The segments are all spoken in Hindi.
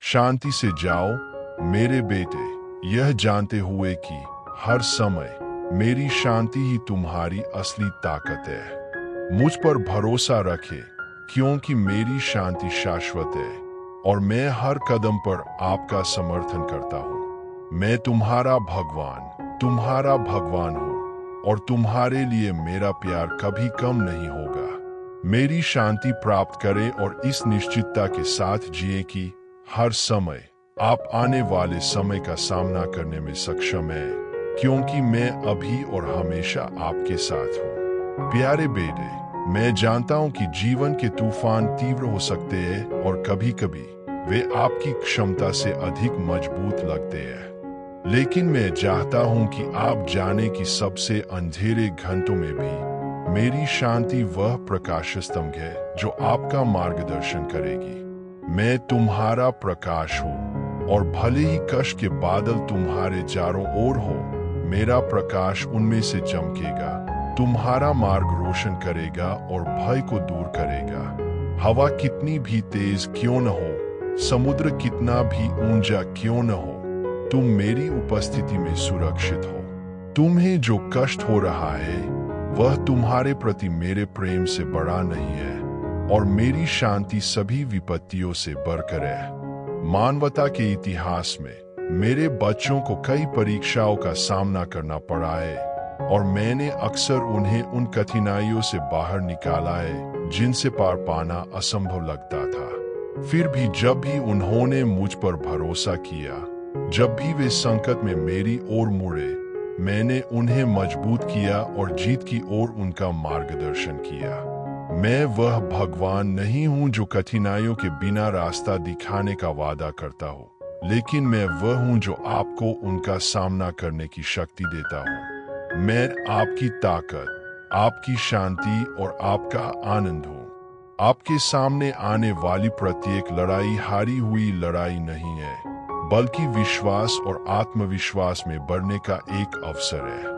शांति से जाओ मेरे बेटे, यह जानते हुए कि हर समय मेरी शांति ही तुम्हारी असली ताकत है। मुझ पर भरोसा रखे, क्योंकि मेरी शांति शाश्वत है और मैं हर कदम पर आपका समर्थन करता हूँ। मैं तुम्हारा भगवान हूँ और तुम्हारे लिए मेरा प्यार कभी कम नहीं होगा। मेरी शांति प्राप्त करें और इस निश्चितता के साथ जिए कि हर समय आप आने वाले समय का सामना करने में सक्षम है, क्योंकि मैं अभी और हमेशा आपके साथ हूँ। प्यारे बेटे, मैं जानता हूँ कि जीवन के तूफान तीव्र हो सकते हैं और कभी कभी वे आपकी क्षमता से अधिक मजबूत लगते हैं, लेकिन मैं चाहता हूँ कि आप जाने कि सबसे अंधेरे घंटों में भी मेरी शांति वह प्रकाश स्तंभ है जो आपका मार्गदर्शन करेगी। मैं तुम्हारा प्रकाश हूँ और भले ही कष्ट के बादल तुम्हारे चारों ओर हो, मेरा प्रकाश उनमें से चमकेगा, तुम्हारा मार्ग रोशन करेगा और भय को दूर करेगा। हवा कितनी भी तेज क्यों न हो, समुद्र कितना भी ऊंचा क्यों न हो, तुम मेरी उपस्थिति में सुरक्षित हो। तुम्हें जो कष्ट हो रहा है वह तुम्हारे प्रति मेरे प्रेम से बड़ा नहीं है और मेरी शांति सभी विपत्तियों से बढ़कर है। मानवता के इतिहास में मेरे बच्चों को कई परीक्षाओं का सामना करना पड़ा है और मैंने अक्सर उन्हें उन कठिनाइयों से बाहर निकाला है जिनसे पार पाना असंभव लगता था। फिर भी जब भी उन्होंने मुझ पर भरोसा किया, जब भी वे संकट में मेरी ओर मुड़े, मैंने उन्हें मजबूत किया और जीत की ओर उनका मार्गदर्शन किया। मैं वह भगवान नहीं हूं जो कठिनाइयों के बिना रास्ता दिखाने का वादा करता हो, लेकिन मैं वह हूं जो आपको उनका सामना करने की शक्ति देता हूं। मैं आपकी ताकत, आपकी शांति और आपका आनंद हूं। आपके सामने आने वाली प्रत्येक लड़ाई हारी हुई लड़ाई नहीं है, बल्कि विश्वास और आत्मविश्वास में बढ़ने का एक अवसर है।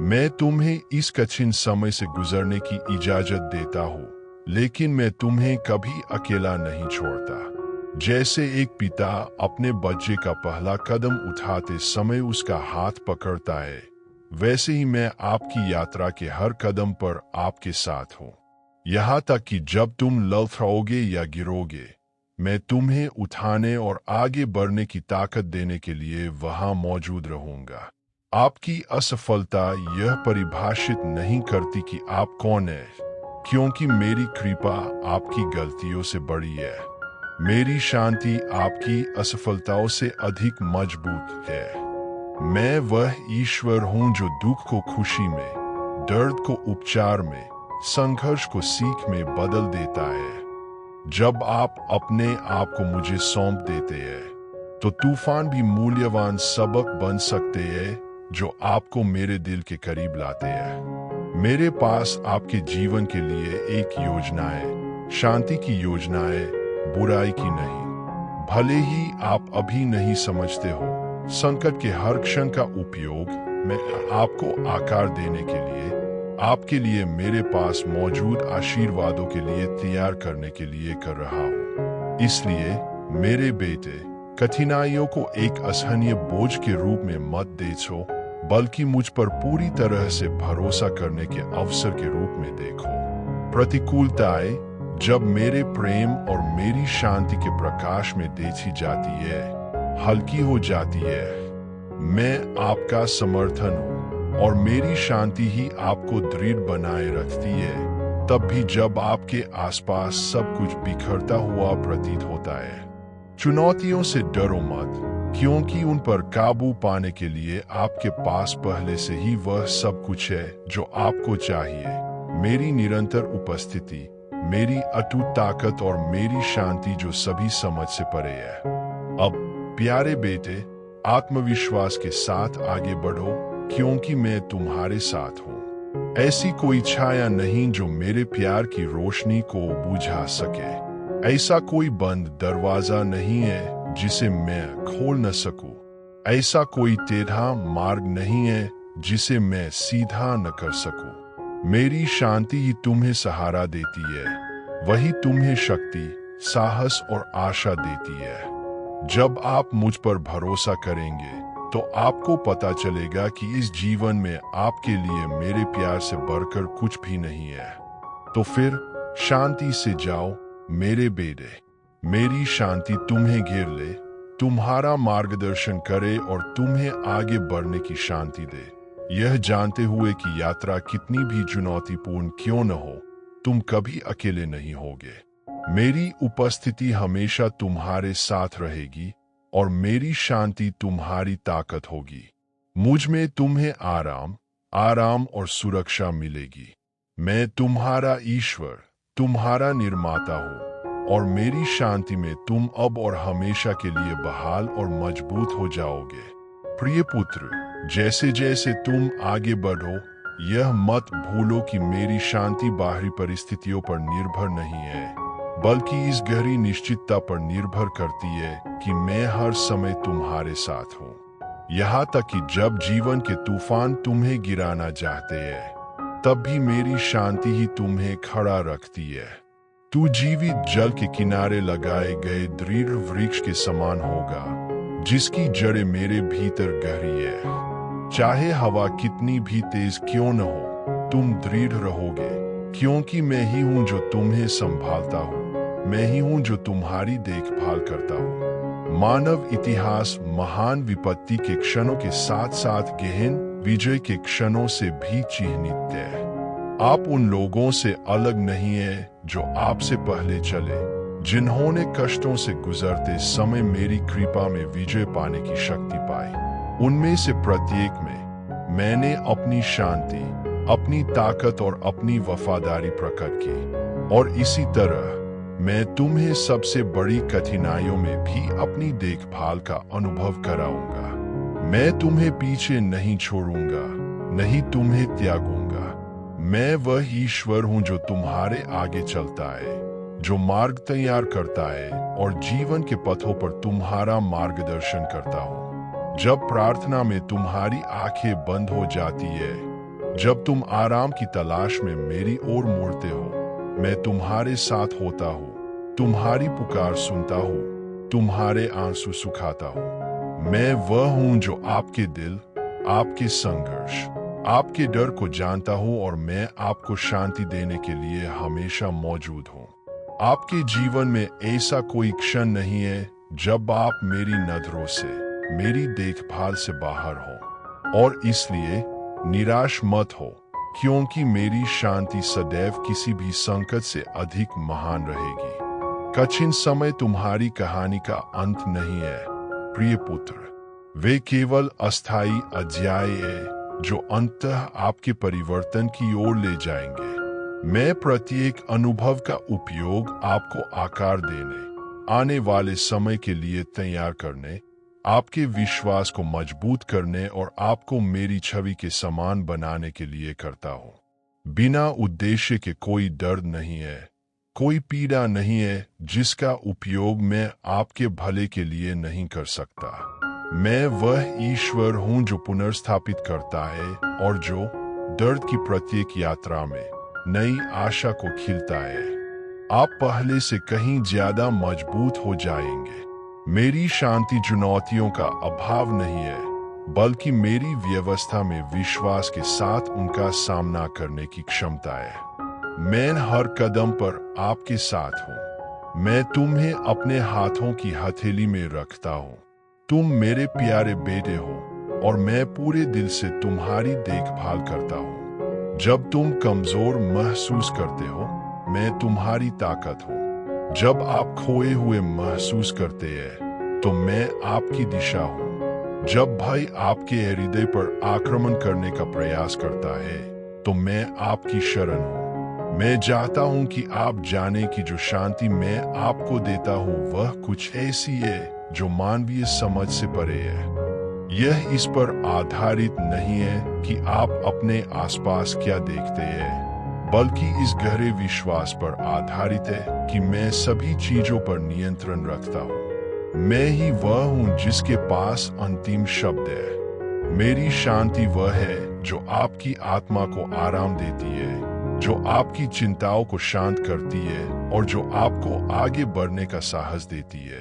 मैं तुम्हें इस कठिन समय से गुजरने की इजाजत देता हूँ, लेकिन मैं तुम्हें कभी अकेला नहीं छोड़ता। जैसे एक पिता अपने बच्चे का पहला कदम उठाते समय उसका हाथ पकड़ता है, वैसे ही मैं आपकी यात्रा के हर कदम पर आपके साथ हूँ। यहाँ तक कि जब तुम लड़खड़ाओगे या गिरोगे, मैं तुम्हें उठाने और आगे बढ़ने की ताकत देने के लिए वहां मौजूद रहूंगा। आपकी असफलता यह परिभाषित नहीं करती कि आप कौन हैं, क्योंकि मेरी कृपा आपकी गलतियों से बड़ी है। मेरी शांति आपकी असफलताओं से अधिक मजबूत है। मैं वह ईश्वर हूं जो दुख को खुशी में, दर्द को उपचार में, संघर्ष को सीख में बदल देता है। जब आप अपने आप को मुझे सौंप देते हैं, तो तूफान भी मूल्यवान सबक बन सकते हैं जो आपको मेरे दिल के करीब लाते हैं। मेरे पास आपके जीवन के लिए एक योजना है, शांति की योजना है, बुराई की नहीं। भले ही आप अभी नहीं समझते हो, संकट के हर क्षण का उपयोग मैं आपको आकार देने के लिए, आपके लिए मेरे पास मौजूद आशीर्वादों के लिए तैयार करने के लिए कर रहा हूँ। इसलिए मेरे बेटे, कठिनाइयों को एक असहनीय बोझ के रूप में मत देखो, बल्कि मुझ पर पूरी तरह से भरोसा करने के अवसर के रूप में देखो। प्रतिकूलताएं जब मेरे प्रेम और मेरी शांति के प्रकाश में देखी जाती है, हल्की हो जाती है। मैं आपका समर्थन हूँ और मेरी शांति ही आपको दृढ़ बनाए रखती है, तब भी जब आपके आसपास सब कुछ बिखरता हुआ प्रतीत होता है। चुनौतियों से डरो मत, क्योंकि उन पर काबू पाने के लिए आपके पास पहले से ही वह सब कुछ है जो आपको चाहिए। मेरी निरंतर उपस्थिति, मेरी अटूट ताकत और मेरी शांति जो सभी समझ से परे है। अब प्यारे बेटे, आत्मविश्वास के साथ आगे बढ़ो, क्योंकि मैं तुम्हारे साथ हूँ। ऐसी कोई छाया नहीं जो मेरे प्यार की रोशनी को बुझा सके। ऐसा कोई बंद दरवाजा नहीं है जिसे मैं खोल न सकूं। ऐसा कोई टेढ़ा मार्ग नहीं है जिसे मैं सीधा न कर सकूं। मेरी शांति ही तुम्हें सहारा देती है, वही तुम्हें शक्ति, साहस और आशा देती है। जब आप मुझ पर भरोसा करेंगे तो आपको पता चलेगा कि इस जीवन में आपके लिए मेरे प्यार से बढ़कर कुछ भी नहीं है। तो फिर शांति से जाओ मेरे बेटे। मेरी शांति तुम्हें घेर ले, तुम्हारा मार्गदर्शन करे और तुम्हें आगे बढ़ने की शांति दे, यह जानते हुए कि यात्रा कितनी भी चुनौतीपूर्ण क्यों न हो, तुम कभी अकेले नहीं होगे। मेरी उपस्थिति हमेशा तुम्हारे साथ रहेगी और मेरी शांति तुम्हारी ताकत होगी। मुझ में तुम्हें आराम, आराम और सुरक्षा मिलेगी। मैं तुम्हारा ईश्वर, तुम्हारा निर्माता हूँ और मेरी शांति में तुम अब और हमेशा के लिए बहाल और मजबूत हो जाओगे। प्रिय पुत्र, जैसे जैसे तुम आगे बढ़ो, यह मत भूलो कि मेरी शांति बाहरी परिस्थितियों पर निर्भर नहीं है, बल्कि इस गहरी निश्चितता पर निर्भर करती है कि मैं हर समय तुम्हारे साथ हूँ। यहाँ तक कि जब जीवन के तूफान तुम्हें गिराना चाहते हैं, तब भी मेरी शांति ही तुम्हें खड़ा रखती है। तू जीवित जल के किनारे लगाए गए दृढ़ वृक्ष के समान होगा, जिसकी जड़ें मेरे भीतर गहरी है। चाहे हवा कितनी भी तेज क्यों न हो, तुम दृढ़ रहोगे, क्योंकि मैं ही हूं जो तुम्हें संभालता हूं, मैं ही हूं जो तुम्हारी देखभाल करता हूं। मानव इतिहास महान विपत्ति के क्षणों के साथ साथ गहन विजय के क्षणों से भी चिन्हित है। आप उन लोगों से अलग नहीं है जो आपसे पहले चले, जिन्होंने कष्टों से गुजरते समय मेरी कृपा में विजय पाने की शक्ति पाई। उनमें से प्रत्येक में मैंने अपनी शांति, अपनी ताकत और अपनी वफादारी प्रकट की, और इसी तरह मैं तुम्हें सबसे बड़ी कठिनाइयों में भी अपनी देखभाल का अनुभव कराऊंगा। मैं तुम्हें पीछे नहीं छोड़ूंगा, नहीं तुम्हें त्यागूंगा। मैं वह ईश्वर हूं जो तुम्हारे आगे चलता है, जो मार्ग तैयार करता है और जीवन के पथों पर तुम्हारा मार्गदर्शन करता हूं। जब प्रार्थना में तुम्हारी आंखें बंद हो जाती है, जब तुम आराम की तलाश में मेरी ओर मुड़ते हो, मैं तुम्हारे साथ होता हूँ, तुम्हारी पुकार सुनता हूँ, तुम्हारे आंसू सुखाता हूँ। मैं वह हूँ जो आपके दिल, आपके संघर्ष, आपके डर को जानता हूँ और मैं आपको शांति देने के लिए हमेशा मौजूद हूँ। आपके जीवन में ऐसा कोई क्षण नहीं है जब आप मेरी नजरों से, मेरी देखभाल से बाहर हो, और इसलिए निराश मत हो, क्योंकि मेरी शांति सदैव किसी भी संकट से अधिक महान रहेगी। कठिन समय तुम्हारी कहानी का अंत नहीं है प्रिय पुत्र, वे केवल अस्थायी अध्याय है जो अंततः आपके परिवर्तन की ओर ले जाएंगे। मैं प्रत्येक अनुभव का उपयोग आपको आकार देने, आने वाले समय के लिए तैयार करने, आपके विश्वास को मजबूत करने और आपको मेरी छवि के समान बनाने के लिए करता हूँ। बिना उद्देश्य के कोई दर्द नहीं है, कोई पीड़ा नहीं है जिसका उपयोग मैं आपके भले के लिए नहीं कर सकता। मैं वह ईश्वर हूँ जो पुनर्स्थापित करता है और जो दर्द की प्रत्येक यात्रा में नई आशा को खिलता है। आप पहले से कहीं ज्यादा मजबूत हो जाएंगे। मेरी शांति चुनौतियों का अभाव नहीं है, बल्कि मेरी व्यवस्था में विश्वास के साथ उनका सामना करने की क्षमता है। मैं हर कदम पर आपके साथ हूँ। मैं तुम्हें अपने हाथों की हथेली में रखता हूँ। तुम मेरे प्यारे बेटे हो और मैं पूरे दिल से तुम्हारी देखभाल करता हूँ। जब तुम कमजोर महसूस करते हो, मैं तुम्हारी ताकत हूँ। जब आप खोए हुए महसूस करते हैं, तो मैं आपकी दिशा हूँ। जब भय आपके हृदय पर आक्रमण करने का प्रयास करता है, तो मैं आपकी शरण हूँ। मैं चाहता हूँ कि आप जाने कि जो शांति मैं आपको देता हूँ वह कुछ ऐसी है जो मानवीय समझ से परे है। यह इस पर आधारित नहीं है कि आप अपने आसपास क्या देखते हैं, बल्कि इस गहरे विश्वास पर आधारित है कि मैं सभी चीजों पर नियंत्रण रखता हूँ। मैं ही वह हूँ जिसके पास अंतिम शब्द है। मेरी शांति वह है जो आपकी आत्मा को आराम देती है, जो आपकी चिंताओं को शांत करती है और जो आपको आगे बढ़ने का साहस देती है।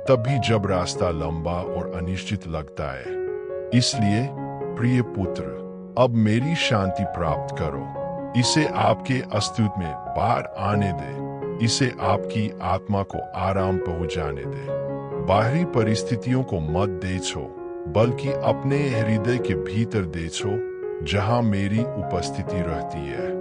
तब भी जब रास्ता लंबा और अनिश्चित लगता है। इसलिए प्रिय पुत्र, अब मेरी शांति प्राप्त करो। इसे आपके अस्तित्व में बाहर आने दे। इसे आपकी आत्मा को आराम पहुंचाने दे। बाहरी परिस्थितियों को मत देखो, बल्कि अपने हृदय के भीतर देखो, जहां मेरी उपस्थिति रहती है।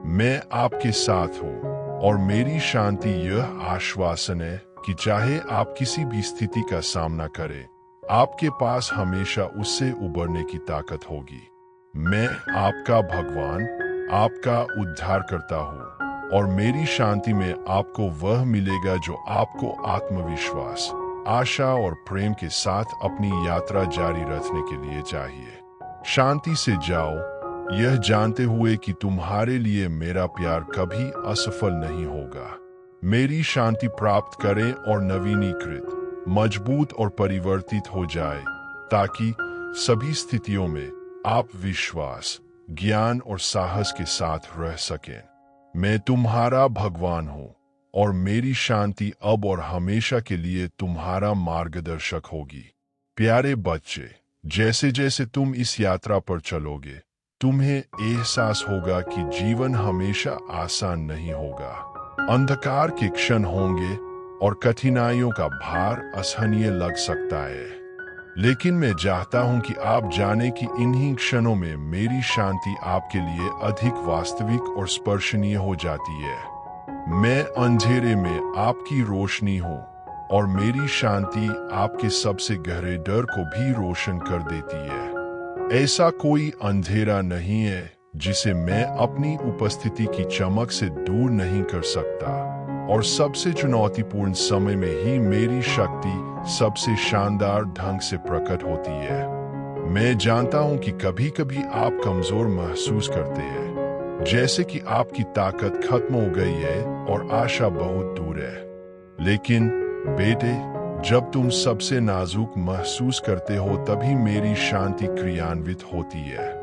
मैं आपके साथ हूं, और मेरी शांति यह आश्वासन है कि चाहे आप किसी भी स्थिति का सामना करें, आपके पास हमेशा उससे उबरने की ताकत होगी। मैं आपका भगवान, आपका उद्धार करता हूँ, और मेरी शांति में आपको वह मिलेगा जो आपको आत्मविश्वास, आशा और प्रेम के साथ अपनी यात्रा जारी रखने के लिए चाहिए। शांति से जाओ, यह जानते हुए कि तुम्हारे लिए मेरा प्यार कभी असफल नहीं होगा। मेरी शांति प्राप्त करें और नवीनीकृत, मजबूत और परिवर्तित हो जाए, ताकि सभी स्थितियों में आप विश्वास, ज्ञान और साहस के साथ रह सकें। मैं तुम्हारा भगवान हूं, और मेरी शांति अब और हमेशा के लिए तुम्हारा मार्गदर्शक होगी। प्यारे बच्चे, जैसे जैसे तुम इस यात्रा पर चलोगे, तुम्हें एहसास होगा कि जीवन हमेशा आसान नहीं होगा। अंधकार के क्षण होंगे और कठिनाइयों का भार असहनीय लग सकता है, लेकिन मैं चाहता हूं कि आप जाने कि इन्हीं क्षणों में मेरी शांति आपके लिए अधिक वास्तविक और स्पर्शनीय हो जाती है। मैं अंधेरे में आपकी रोशनी हूं, और मेरी शांति आपके सबसे गहरे डर को भी रोशन कर देती है। ऐसा कोई अंधेरा नहीं है जिसे मैं अपनी उपस्थिति की चमक से दूर नहीं कर सकता, और सबसे चुनौतीपूर्ण समय में ही मेरी शक्ति सबसे शानदार ढंग से प्रकट होती है। मैं जानता हूं कि कभी कभी आप कमजोर महसूस करते हैं, जैसे कि आपकी ताकत खत्म हो गई है और आशा बहुत दूर है। लेकिन बेटे, जब तुम सबसे नाजुक महसूस करते हो, तभी मेरी शांति क्रियान्वित होती है।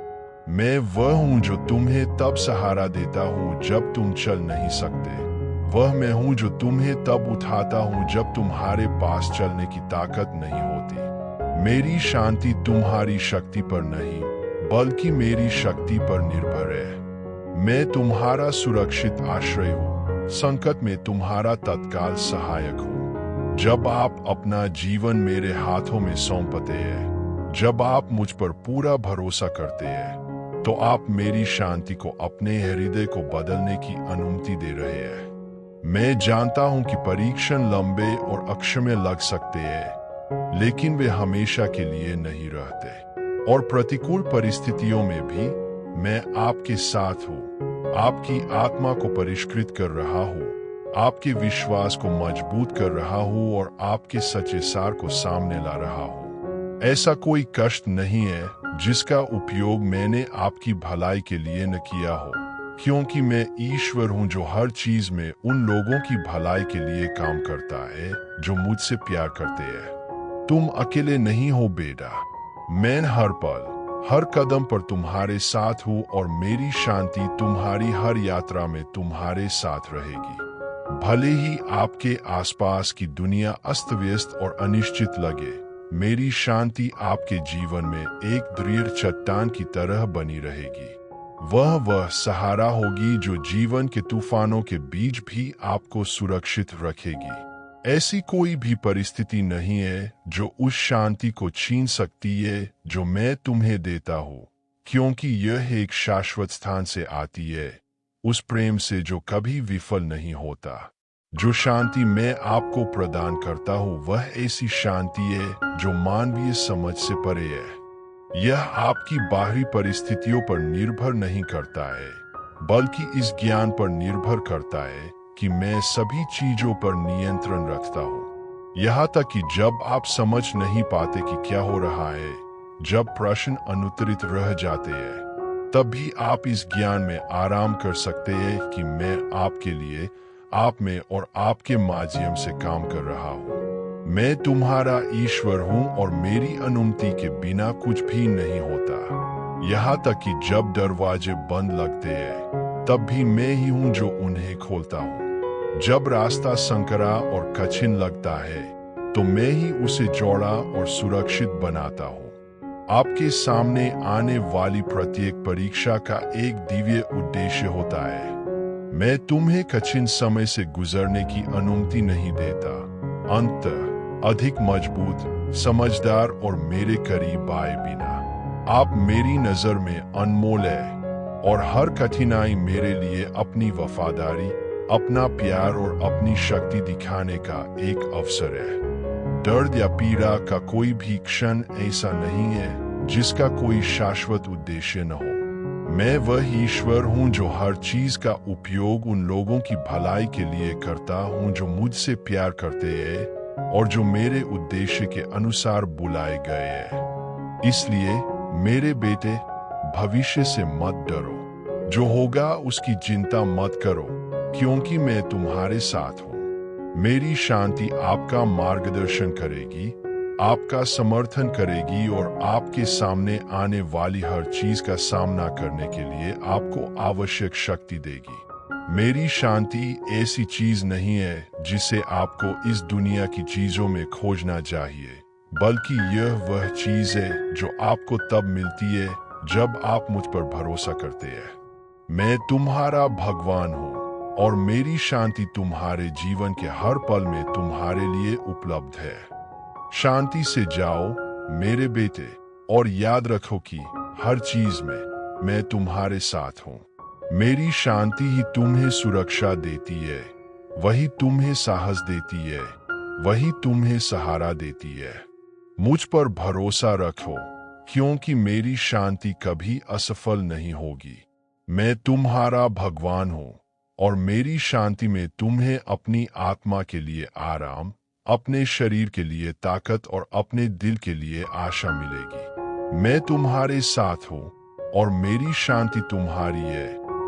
मैं वह हूं जो तुम्हें तब सहारा देता हूं जब तुम चल नहीं सकते। वह मैं हूं जो तुम्हें तब उठाता हूं जब तुम्हारे पास चलने की ताकत नहीं होती। मेरी शांति तुम्हारी शक्ति पर नहीं, बल्कि मेरी शक्ति पर निर्भर है। मैं तुम्हारा सुरक्षित आश्रय हूं, संकट में तुम्हारा तत्काल सहायक हूं। जब आप अपना जीवन मेरे हाथों में सौंपते हैं, जब आप मुझ पर पूरा भरोसा करते हैं, तो आप मेरी शांति को अपने हृदय को बदलने की अनुमति दे रहे हैं। मैं जानता हूं कि परीक्षण लंबे और अक्षम्य लग सकते हैं, लेकिन वे हमेशा के लिए नहीं रहते। और प्रतिकूल परिस्थितियों में भी मैं आपके साथ हूं, आपकी आत्मा को परिष्कृत कर रहा हूं, आपके विश्वास को मजबूत कर रहा हूं, और आपके सच्चे सार को सामने ला रहा हूं। ऐसा कोई कष्ट नहीं है जिसका उपयोग मैंने आपकी भलाई के लिए न किया हो, क्योंकि मैं ईश्वर हूं जो हर चीज में उन लोगों की भलाई के लिए काम करता है जो मुझसे प्यार करते हैं। तुम अकेले नहीं हो बेटा। मैं हर पल, हर कदम पर तुम्हारे साथ हूं, और मेरी शांति तुम्हारी हर यात्रा में तुम्हारे साथ रहेगी। भले ही आपके आसपास की दुनिया अस्त व्यस्त और अनिश्चित लगे, मेरी शांति आपके जीवन में एक दृढ़ चट्टान की तरह बनी रहेगी। वह सहारा होगी जो जीवन के तूफानों के बीच भी आपको सुरक्षित रखेगी। ऐसी कोई भी परिस्थिति नहीं है जो उस शांति को छीन सकती है जो मैं तुम्हें देता हूँ, क्योंकि यह एक शाश्वत स्थान से आती है, उस प्रेम से जो कभी विफल नहीं होता। जो शांति मैं आपको प्रदान करता हूँ, वह ऐसी शांति है जो मानवीय समझ से परे है। यह आपकी बाहरी परिस्थितियों पर निर्भर नहीं करता है, बल्कि इस ज्ञान पर निर्भर करता है कि मैं सभी चीजों पर नियंत्रण रखता हूँ। यहाँ तक कि जब आप समझ नहीं पाते कि क्या हो रहा है, जब प्रश्न अनुत्तरित रह जाते हैं, तब भी आप इस ज्ञान में आराम कर सकते हैं कि मैं आपके लिए, आप में और आपके माध्यम से काम कर रहा हूँ। मैं तुम्हारा ईश्वर हूं, और मेरी अनुमति के बिना कुछ भी नहीं होता। यहाँ तक कि जब दरवाजे बंद लगते हैं, तब भी मैं ही हूं जो उन्हें खोलता हूं। जब रास्ता संकरा और कठिन लगता है, तो मैं ही उसे जोड़ा और सुरक्षित बनाता हूँ। आपके सामने आने वाली प्रत्येक परीक्षा का एक दिव्य उद्देश्य होता है। मैं तुम्हें कठिन समय से गुजरने की अनुमति नहीं देता। अंततः अधिक मजबूत, समझदार और मेरे करीब आए बिना आप मेरी नजर में अनमोल है और हर कठिनाई मेरे लिए अपनी वफादारी, अपना प्यार और अपनी शक्ति दिखाने का एक अवसर है। दर्द या पीड़ा का कोई भी क्षण ऐसा नहीं है जिसका कोई शाश्वत उद्देश्य न हो। मैं वह ईश्वर हूँ जो हर चीज का उपयोग उन लोगों की भलाई के लिए करता हूँ जो मुझसे प्यार करते हैं और जो मेरे उद्देश्य के अनुसार बुलाए गए हैं। इसलिए मेरे बेटे, भविष्य से मत डरो। जो होगा उसकी चिंता मत करो, क्योंकि मैं तुम्हारे साथ हूँ। मेरी शांति आपका मार्गदर्शन करेगी, आपका समर्थन करेगी और आपके सामने आने वाली हर चीज का सामना करने के लिए आपको आवश्यक शक्ति देगी। मेरी शांति ऐसी चीज नहीं है जिसे आपको इस दुनिया की चीजों में खोजना चाहिए, बल्कि यह वह चीज है जो आपको तब मिलती है जब आप मुझ पर भरोसा करते हैं। मैं तुम्हारा भगवान हूँ और मेरी शांति तुम्हारे जीवन के हर पल में तुम्हारे लिए उपलब्ध है। शांति से जाओ मेरे बेटे, और याद रखो कि हर चीज में मैं तुम्हारे साथ हूँ। मेरी शांति ही तुम्हें सुरक्षा देती है, वही तुम्हें साहस देती है, वही तुम्हें सहारा देती है। मुझ पर भरोसा रखो, क्योंकि मेरी शांति कभी असफल नहीं होगी। मैं तुम्हारा भगवान हूँ और मेरी शांति में तुम्हें अपनी आत्मा के लिए आराम, अपने शरीर के लिए ताकत और अपने दिल के लिए आशा मिलेगी। मैं तुम्हारे साथ हूँ और मेरी शांति तुम्हारी है,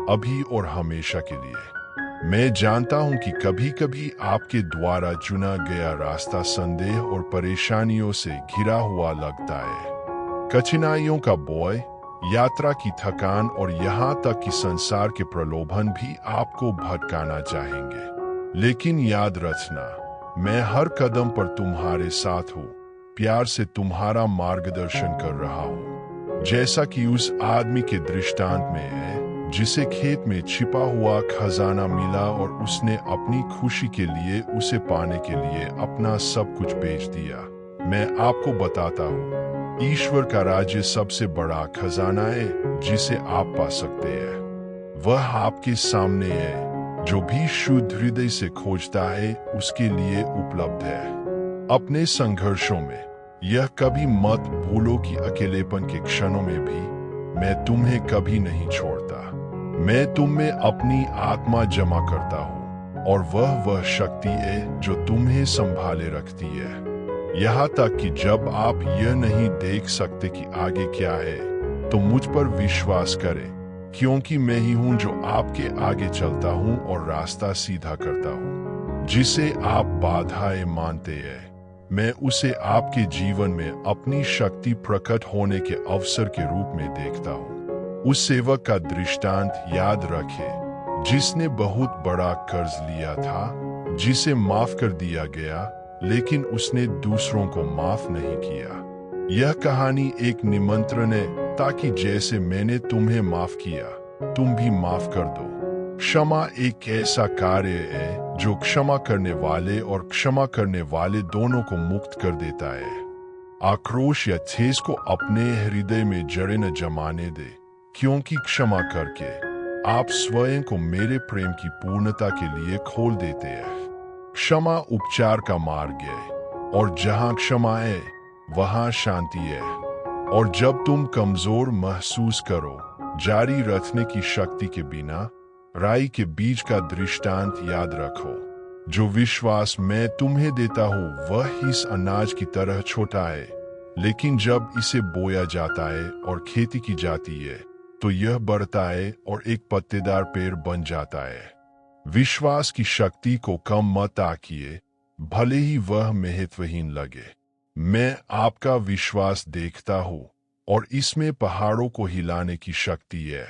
अभी और हमेशा के लिए। मैं जानता हूँ कि कभी कभी आपके द्वारा चुना गया रास्ता संदेह और परेशानियों से घिरा हुआ लगता है। कठिनाइयों का बोझ, यात्रा की थकान और यहाँ तक कि संसार के प्रलोभन भी आपको भटकाना चाहेंगे। लेकिन याद रखना, मैं हर कदम पर तुम्हारे साथ हूँ, प्यार से तुम्हारा मार्गदर्शन कर रहा हूँ। जैसा कि उस आदमी के दृष्टांत में है, जिसे खेत में छिपा हुआ खजाना मिला और उसने अपनी खुशी के लिए उसे पाने के लिए अपना सब कुछ बेच दिया। मैं आपको बताता हूँ, ईश्वर का राज्य सबसे बड़ा खजाना है जिसे आप पा सकते हैं। वह आपके सामने है, जो भी शुद्ध हृदय से खोजता है उसके लिए उपलब्ध है। अपने संघर्षों में यह कभी मत भूलो कि अकेलेपन के क्षणों में भी मैं तुम्हें कभी नहीं छोड़ता। मैं तुम में अपनी आत्मा जमा करता हूँ और वह शक्ति है जो तुम्हें संभाले रखती है। यहाँ तक कि जब आप यह नहीं देख सकते कि आगे क्या है, तो मुझ पर विश्वास करें, क्योंकि मैं ही हूँ जो आपके आगे चलता हूँ और रास्ता सीधा करता हूँ। जिसे आप बाधाएं मानते हैं, मैं उसे आपके जीवन में अपनी शक्ति प्रकट होने के अवसर के रूप में देखता हूँ। उस सेवक का दृष्टांत याद रखें, जिसने बहुत बड़ा कर्ज लिया था, जिसे माफ कर दिया गया, लेकिन उसने दूसरों को माफ नहीं किया। यह कहानी एक निमंत्रण है, ताकि जैसे मैंने तुम्हें माफ किया, तुम भी माफ कर दो। क्षमा एक ऐसा कार्य है जो क्षमा करने वाले और क्षमा करने वाले दोनों को मुक्त कर देता है। आक्रोश या ठेस को अपने हृदय में जड़ें न जमाने दे, क्योंकि क्षमा करके आप स्वयं को मेरे प्रेम की पूर्णता के लिए खोल देते हैं। क्षमा उपचार का मार्ग है, और जहां क्षमा है वहां शांति है। और जब तुम कमजोर महसूस करो, जारी रखने की शक्ति के बिना, राई के बीज का दृष्टांत याद रखो। जो विश्वास मैं तुम्हें देता हूँ वह इस अनाज की तरह छोटा है, लेकिन जब इसे बोया जाता है और खेती की जाती है, तो यह बढ़ता है और एक पत्तेदार पेड़ बन जाता है। विश्वास की शक्ति को कम मत आंकिए, भले ही वह महत्वहीन लगे। मैं आपका विश्वास देखता हूँ और इसमें पहाड़ों को हिलाने की शक्ति है।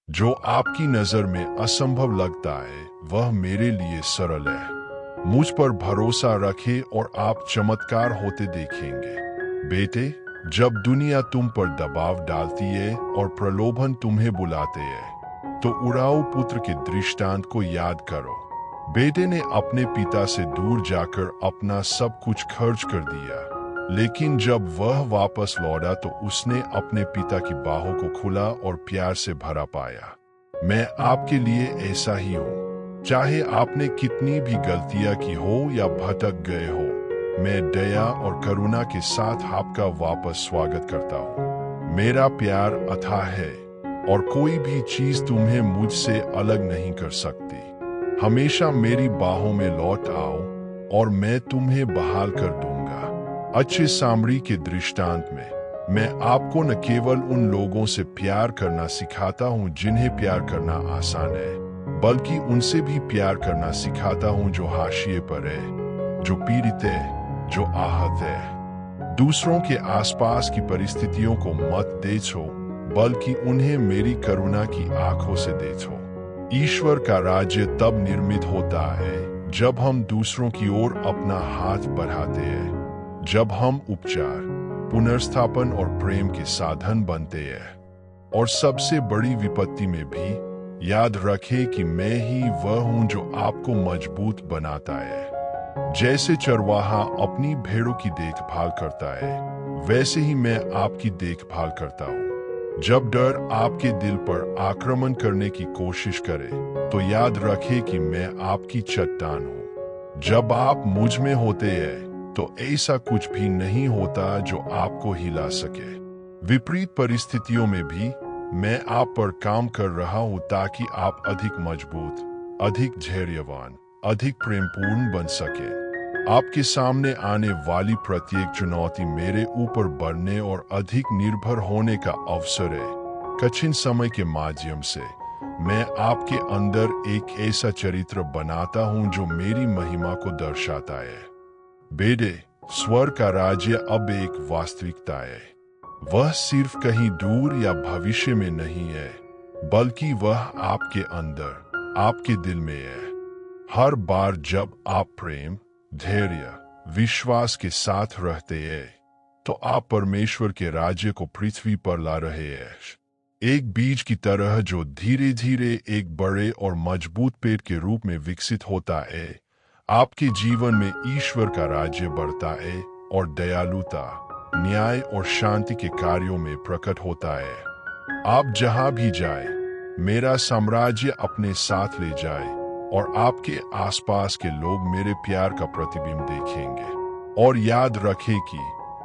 जो आपकी नजर में असंभव लगता है, वह मेरे लिए सरल है। मुझ पर भरोसा रखें और आप चमत्कार होते देखेंगे। बेटे, जब दुनिया तुम पर दबाव डालती है और प्रलोभन तुम्हें बुलाते हैं, तो उड़ाऊ पुत्र के दृष्टांत को याद करो। बेटे ने अपने पिता से दूर जाकर अपना सब कुछ खर्च कर दिया, लेकिन जब वह वापस लौटा तो उसने अपने पिता की बाहों को खुला और प्यार से भरा पाया। मैं आपके लिए ऐसा ही हूँ। चाहे आपने कितनी भी गलतियां की हो या भटक गए हो, मैं दया और करुणा के साथ आपका वापस स्वागत करता हूँ। मेरा प्यार अथाह है और कोई भी चीज तुम्हें मुझसे अलग नहीं कर सकती। हमेशा मेरी बाहों में लौट आओ और मैं तुम्हें बहाल कर दूंगा। अच्छे सामरी के दृष्टांत में मैं आपको न केवल उन लोगों से प्यार करना सिखाता हूँ जिन्हें प्यार करना आसान है, बल्कि उनसे भी प्यार करना सिखाता हूँ जो हाशिए पर है, जो पीड़ित है, जो आहत है। दूसरों के आसपास की परिस्थितियों को मत देखो, बल्कि उन्हें मेरी करुणा की आंखों से देखो। ईश्वर का राज्य तब निर्मित होता है जब हम दूसरों की ओर अपना हाथ बढ़ाते हैं, जब हम उपचार, पुनर्स्थापन और प्रेम के साधन बनते हैं। और सबसे बड़ी विपत्ति में भी याद रखें कि मैं ही वह हूं जो आपको मजबूत बनाता है। जैसे चरवाहा अपनी भेड़ों की देखभाल करता है, वैसे ही मैं आपकी देखभाल करता हूं। जब डर आपके दिल पर आक्रमण करने की कोशिश करे, तो याद रखें कि मैं आपकी चट्टान हूं। जब आप मुझ में होते हैं, तो ऐसा कुछ भी नहीं होता जो आपको हिला सके। विपरीत परिस्थितियों में भी मैं आप पर काम कर रहा हूं ताकि आप अधिक मजबूत, अधिक धैर्यवान, अधिक प्रेमपूर्ण बन सके। आपके सामने आने वाली प्रत्येक चुनौती मेरे ऊपर बढ़ने और अधिक निर्भर होने का अवसर है। कठिन समय के माध्यम से मैं आपके अंदर एक ऐसा चरित्र बनाता हूं जो मेरी महिमा को दर्शाता है। बेटे, स्वर्ग का राज्य अब एक वास्तविकता है। वह सिर्फ कहीं दूर या भविष्य में नहीं है, बल्कि वह आपके अंदर, आपके दिल में है। हर बार जब आप प्रेम, धैर्य, विश्वास के साथ रहते हैं, तो आप परमेश्वर के राज्य को पृथ्वी पर ला रहे हैं। एक बीज की तरह जो धीरे धीरे एक बड़े और मजबूत पेड़ के रूप में विकसित होता है, आपके जीवन में ईश्वर का राज्य बढ़ता है और दयालुता, न्याय और शांति के कार्यों में प्रकट होता है। आप जहां भी जाए, मेरा साम्राज्य अपने साथ ले जाए और आपके आसपास के लोग मेरे प्यार का प्रतिबिंब देखेंगे। और याद रखें कि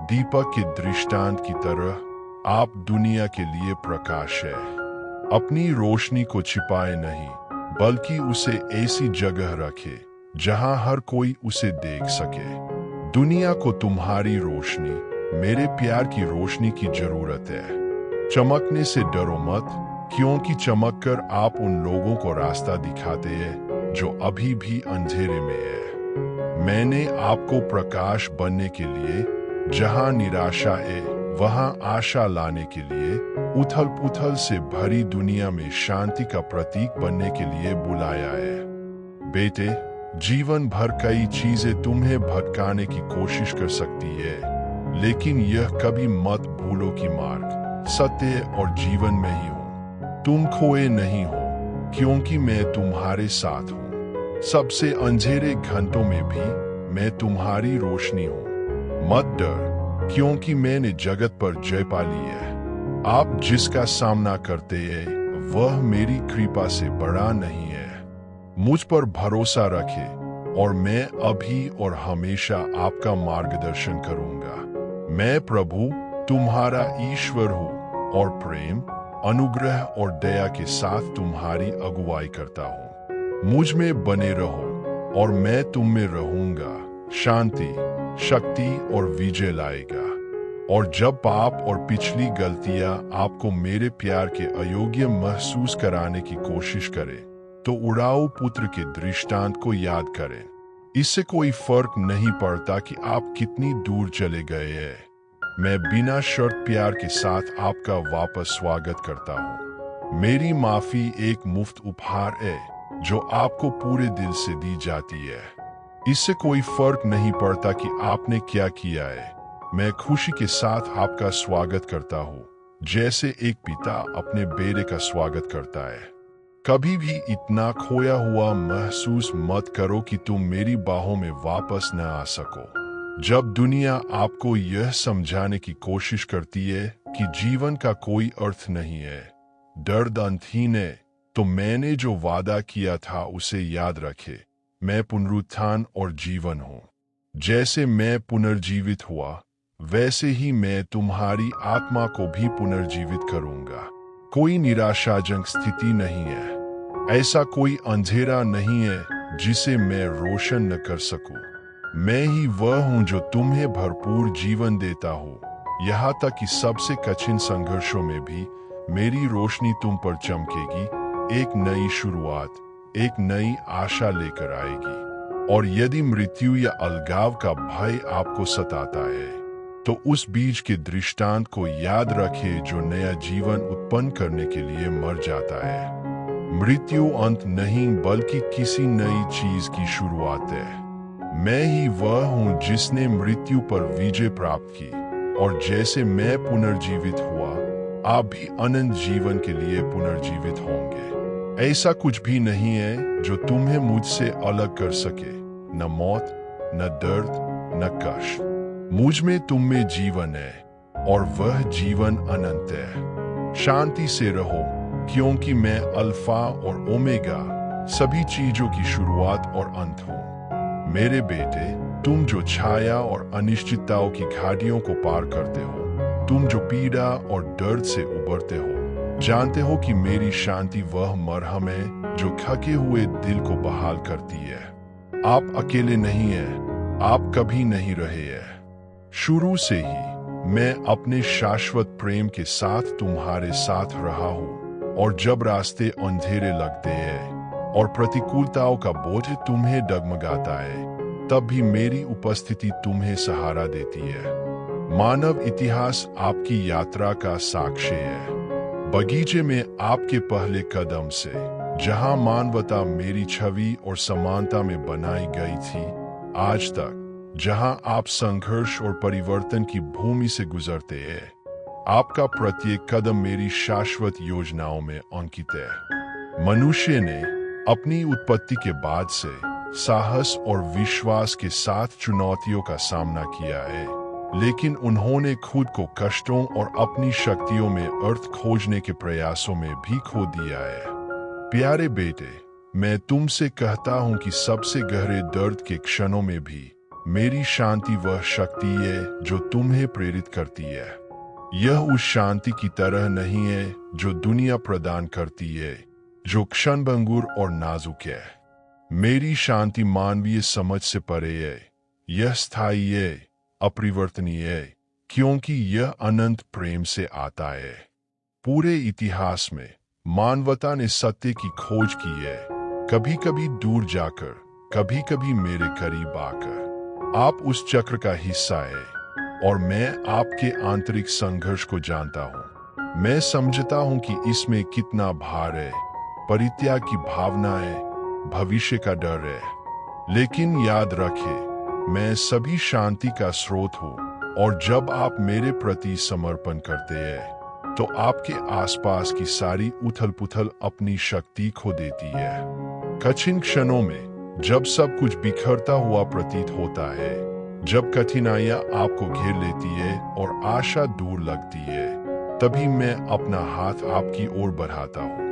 दीपक के दृष्टांत की तरह आप दुनिया के लिए प्रकाश है। अपनी रोशनी को छिपाए नहीं, बल्कि उसे ऐसी जगह रखे जहां हर कोई उसे देख सके। दुनिया को तुम्हारी रोशनी, मेरे प्यार की रोशनी की जरूरत है। चमकने से डरो मत, क्योंकि चमक कर आप उन लोगों को रास्ता दिखाते हैं जो अभी भी अंधेरे में है। मैंने आपको प्रकाश बनने के लिए, जहां निराशा है वहां आशा लाने के लिए, उथल पुथल से भरी दुनिया में शांति का प्रतीक बनने के लिए बुलाया है। बेटे, जीवन भर कई चीजें तुम्हें भटकाने की कोशिश कर सकती है, लेकिन यह कभी मत भूलो कि मार्ग, सत्य और जीवन में ही हूं। तुम खोए नहीं हो, क्योंकि मैं तुम्हारे साथ हूं। सबसे अंधेरे घंटों में भी मैं तुम्हारी रोशनी हूं। मत डर, क्योंकि मैंने जगत पर जय पा ली है। आप जिसका सामना करते हैं, वह मेरी कृपा से बड़ा नहीं है। मुझ पर भरोसा रखें और मैं अभी और हमेशा आपका मार्गदर्शन करूंगा। मैं प्रभु, तुम्हारा ईश्वर हूँ और प्रेम, अनुग्रह और दया के साथ तुम्हारी अगुवाई करता हूँ। मुझ में बने रहो और मैं तुम में रहूंगा। शांति, शक्ति और विजय लाएगा। और जब पाप और पिछली गलतियां आपको मेरे प्यार के अयोग्य महसूस कराने की कोशिश करें, तो उड़ाऊ पुत्र के दृष्टांत को याद करें। इससे कोई फर्क नहीं पड़ता कि आप कितनी दूर चले गए हैं। मैं बिना शर्त प्यार के साथ आपका वापस स्वागत करता हूँ। मेरी माफी एक मुफ्त उपहार है जो आपको पूरे दिल से दी जाती है। इससे कोई फर्क नहीं पड़ता कि आपने क्या किया है। मैं खुशी के साथ आपका स्वागत करता हूँ, जैसे एक पिता अपने बेटे का स्वागत करता है। कभी भी इतना खोया हुआ महसूस मत करो कि तुम मेरी बाहों में वापस न आ सको। जब दुनिया आपको यह समझाने की कोशिश करती है कि जीवन का कोई अर्थ नहीं है, दर्द अंतहीन है, तो मैंने जो वादा किया था उसे याद रखे। मैं पुनरुत्थान और जीवन हूँ। जैसे मैं पुनर्जीवित हुआ, वैसे ही मैं तुम्हारी आत्मा को भी पुनर्जीवित करूंगा। कोई निराशाजनक स्थिति नहीं है, ऐसा कोई अंधेरा नहीं है जिसे मैं रोशन न कर सकूं। मैं ही वह हूं जो तुम्हें भरपूर जीवन देता हूं। यहाँ तक कि सबसे कठिन संघर्षों में भी मेरी रोशनी तुम पर चमकेगी, एक नई शुरुआत, एक नई आशा लेकर आएगी। और यदि मृत्यु या अलगाव का भय आपको सताता है, तो उस बीज के दृष्टांत को याद रखें जो नया जीवन उत्पन्न करने के लिए मर जाता है। मृत्यु अंत नहीं, बल्कि किसी नई चीज की शुरुआत है। मैं ही वह हूं जिसने मृत्यु पर विजय प्राप्त की, और जैसे मैं पुनर्जीवित हुआ, आप भी अनंत जीवन के लिए पुनर्जीवित होंगे। ऐसा कुछ भी नहीं है जो तुम्हें मुझसे अलग कर सके, न मौत, न दर्द, न कष्ट। मुझ में तुम में जीवन है, और वह जीवन अनंत है। शांति से रहो, क्योंकि मैं अल्फा और ओमेगा, सभी चीजों की शुरुआत और अंत हूँ। मेरे बेटे, तुम जो छाया और अनिश्चितताओं की घाटियों को पार करते हो, तुम जो पीड़ा और दर्द से उबरते हो, जानते हो कि मेरी शांति वह मरहम है जो थके हुए दिल को बहाल करती है। आप अकेले नहीं हैं, आप कभी नहीं रहे हैं। शुरू से ही मैं अपने शाश्वत प्रेम के साथ तुम्हारे साथ रहा हूँ, और जब रास्ते अंधेरे लगते हैं और प्रतिकूलताओं का बोझ तुम्हें डगमगाता है, तब भी मेरी उपस्थिति तुम्हें सहारा देती है। मानव इतिहास आपकी यात्रा का साक्ष्य है। बगीचे में आपके पहले कदम से, जहां मानवता मेरी छवि और समानता में बनाई गई थी, आज तक जहां आप संघर्ष और परिवर्तन की भूमि से गुजरते हैं, आपका प्रत्येक कदम मेरी शाश्वत योजनाओं में अंकित है। मनुष्य ने अपनी उत्पत्ति के बाद से साहस और विश्वास के साथ चुनौतियों का सामना किया है, लेकिन उन्होंने खुद को कष्टों और अपनी शक्तियों में अर्थ खोजने के प्रयासों में भी खो दिया है। प्यारे बेटे, मैं तुमसे कहता हूं कि सबसे गहरे दर्द के क्षणों में भी मेरी शांति वह शक्ति है जो तुम्हें प्रेरित करती है। यह उस शांति की तरह नहीं है जो दुनिया प्रदान करती है, जो क्षणभंगुर और नाजुक है। मेरी शांति मानवीय समझ से परे है। यह स्थायी है, अपरिवर्तनीय है, क्योंकि यह अनंत प्रेम से आता है। पूरे इतिहास में मानवता ने सत्य की खोज की है, कभी कभी दूर जाकर, कभी कभी मेरे करीब आकर। आप उस चक्र का हिस्सा है, और मैं आपके आंतरिक संघर्ष को जानता हूँ। मैं समझता हूँ कि इसमें कितना भार है, परित्याग की भावना है, भविष्य का डर है। लेकिन याद रखें, मैं सभी शांति का स्रोत हूँ, और जब आप मेरे प्रति समर्पण करते हैं, तो आपके आसपास की सारी उथल-पुथल अपनी शक्ति खो देती है। कठिन क्षणों में, जब सब कुछ बिखरता हुआ प्रतीत होता है, जब कठिनाइयां आपको घेर लेती है और आशा दूर लगती है, तभी मैं अपना हाथ आपकी ओर बढ़ाता हूँ।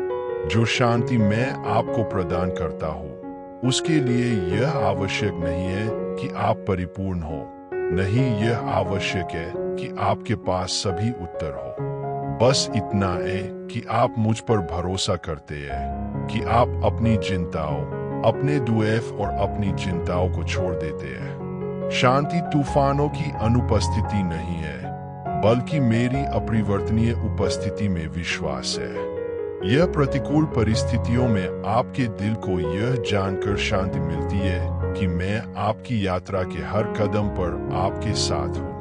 जो शांति मैं आपको प्रदान करता हूँ, उसके लिए यह आवश्यक नहीं है कि आप परिपूर्ण हो, नहीं, यह आवश्यक है कि आपके पास सभी उत्तर हो। बस इतना है कि आप मुझ पर भरोसा करते हैं, कि आप अपनी चिंताओं, अपने दुएफ और अपनी चिंताओं को छोड़ देते हैं। शांति तूफानों की अनुपस्थिति नहीं है, बल्कि मेरी अपरिवर्तनीय उपस्थिति में विश्वास है। यह प्रतिकूल परिस्थितियों में आपके दिल को यह जानकर शांति मिलती है कि मैं आपकी यात्रा के हर कदम पर आपके साथ हूँ।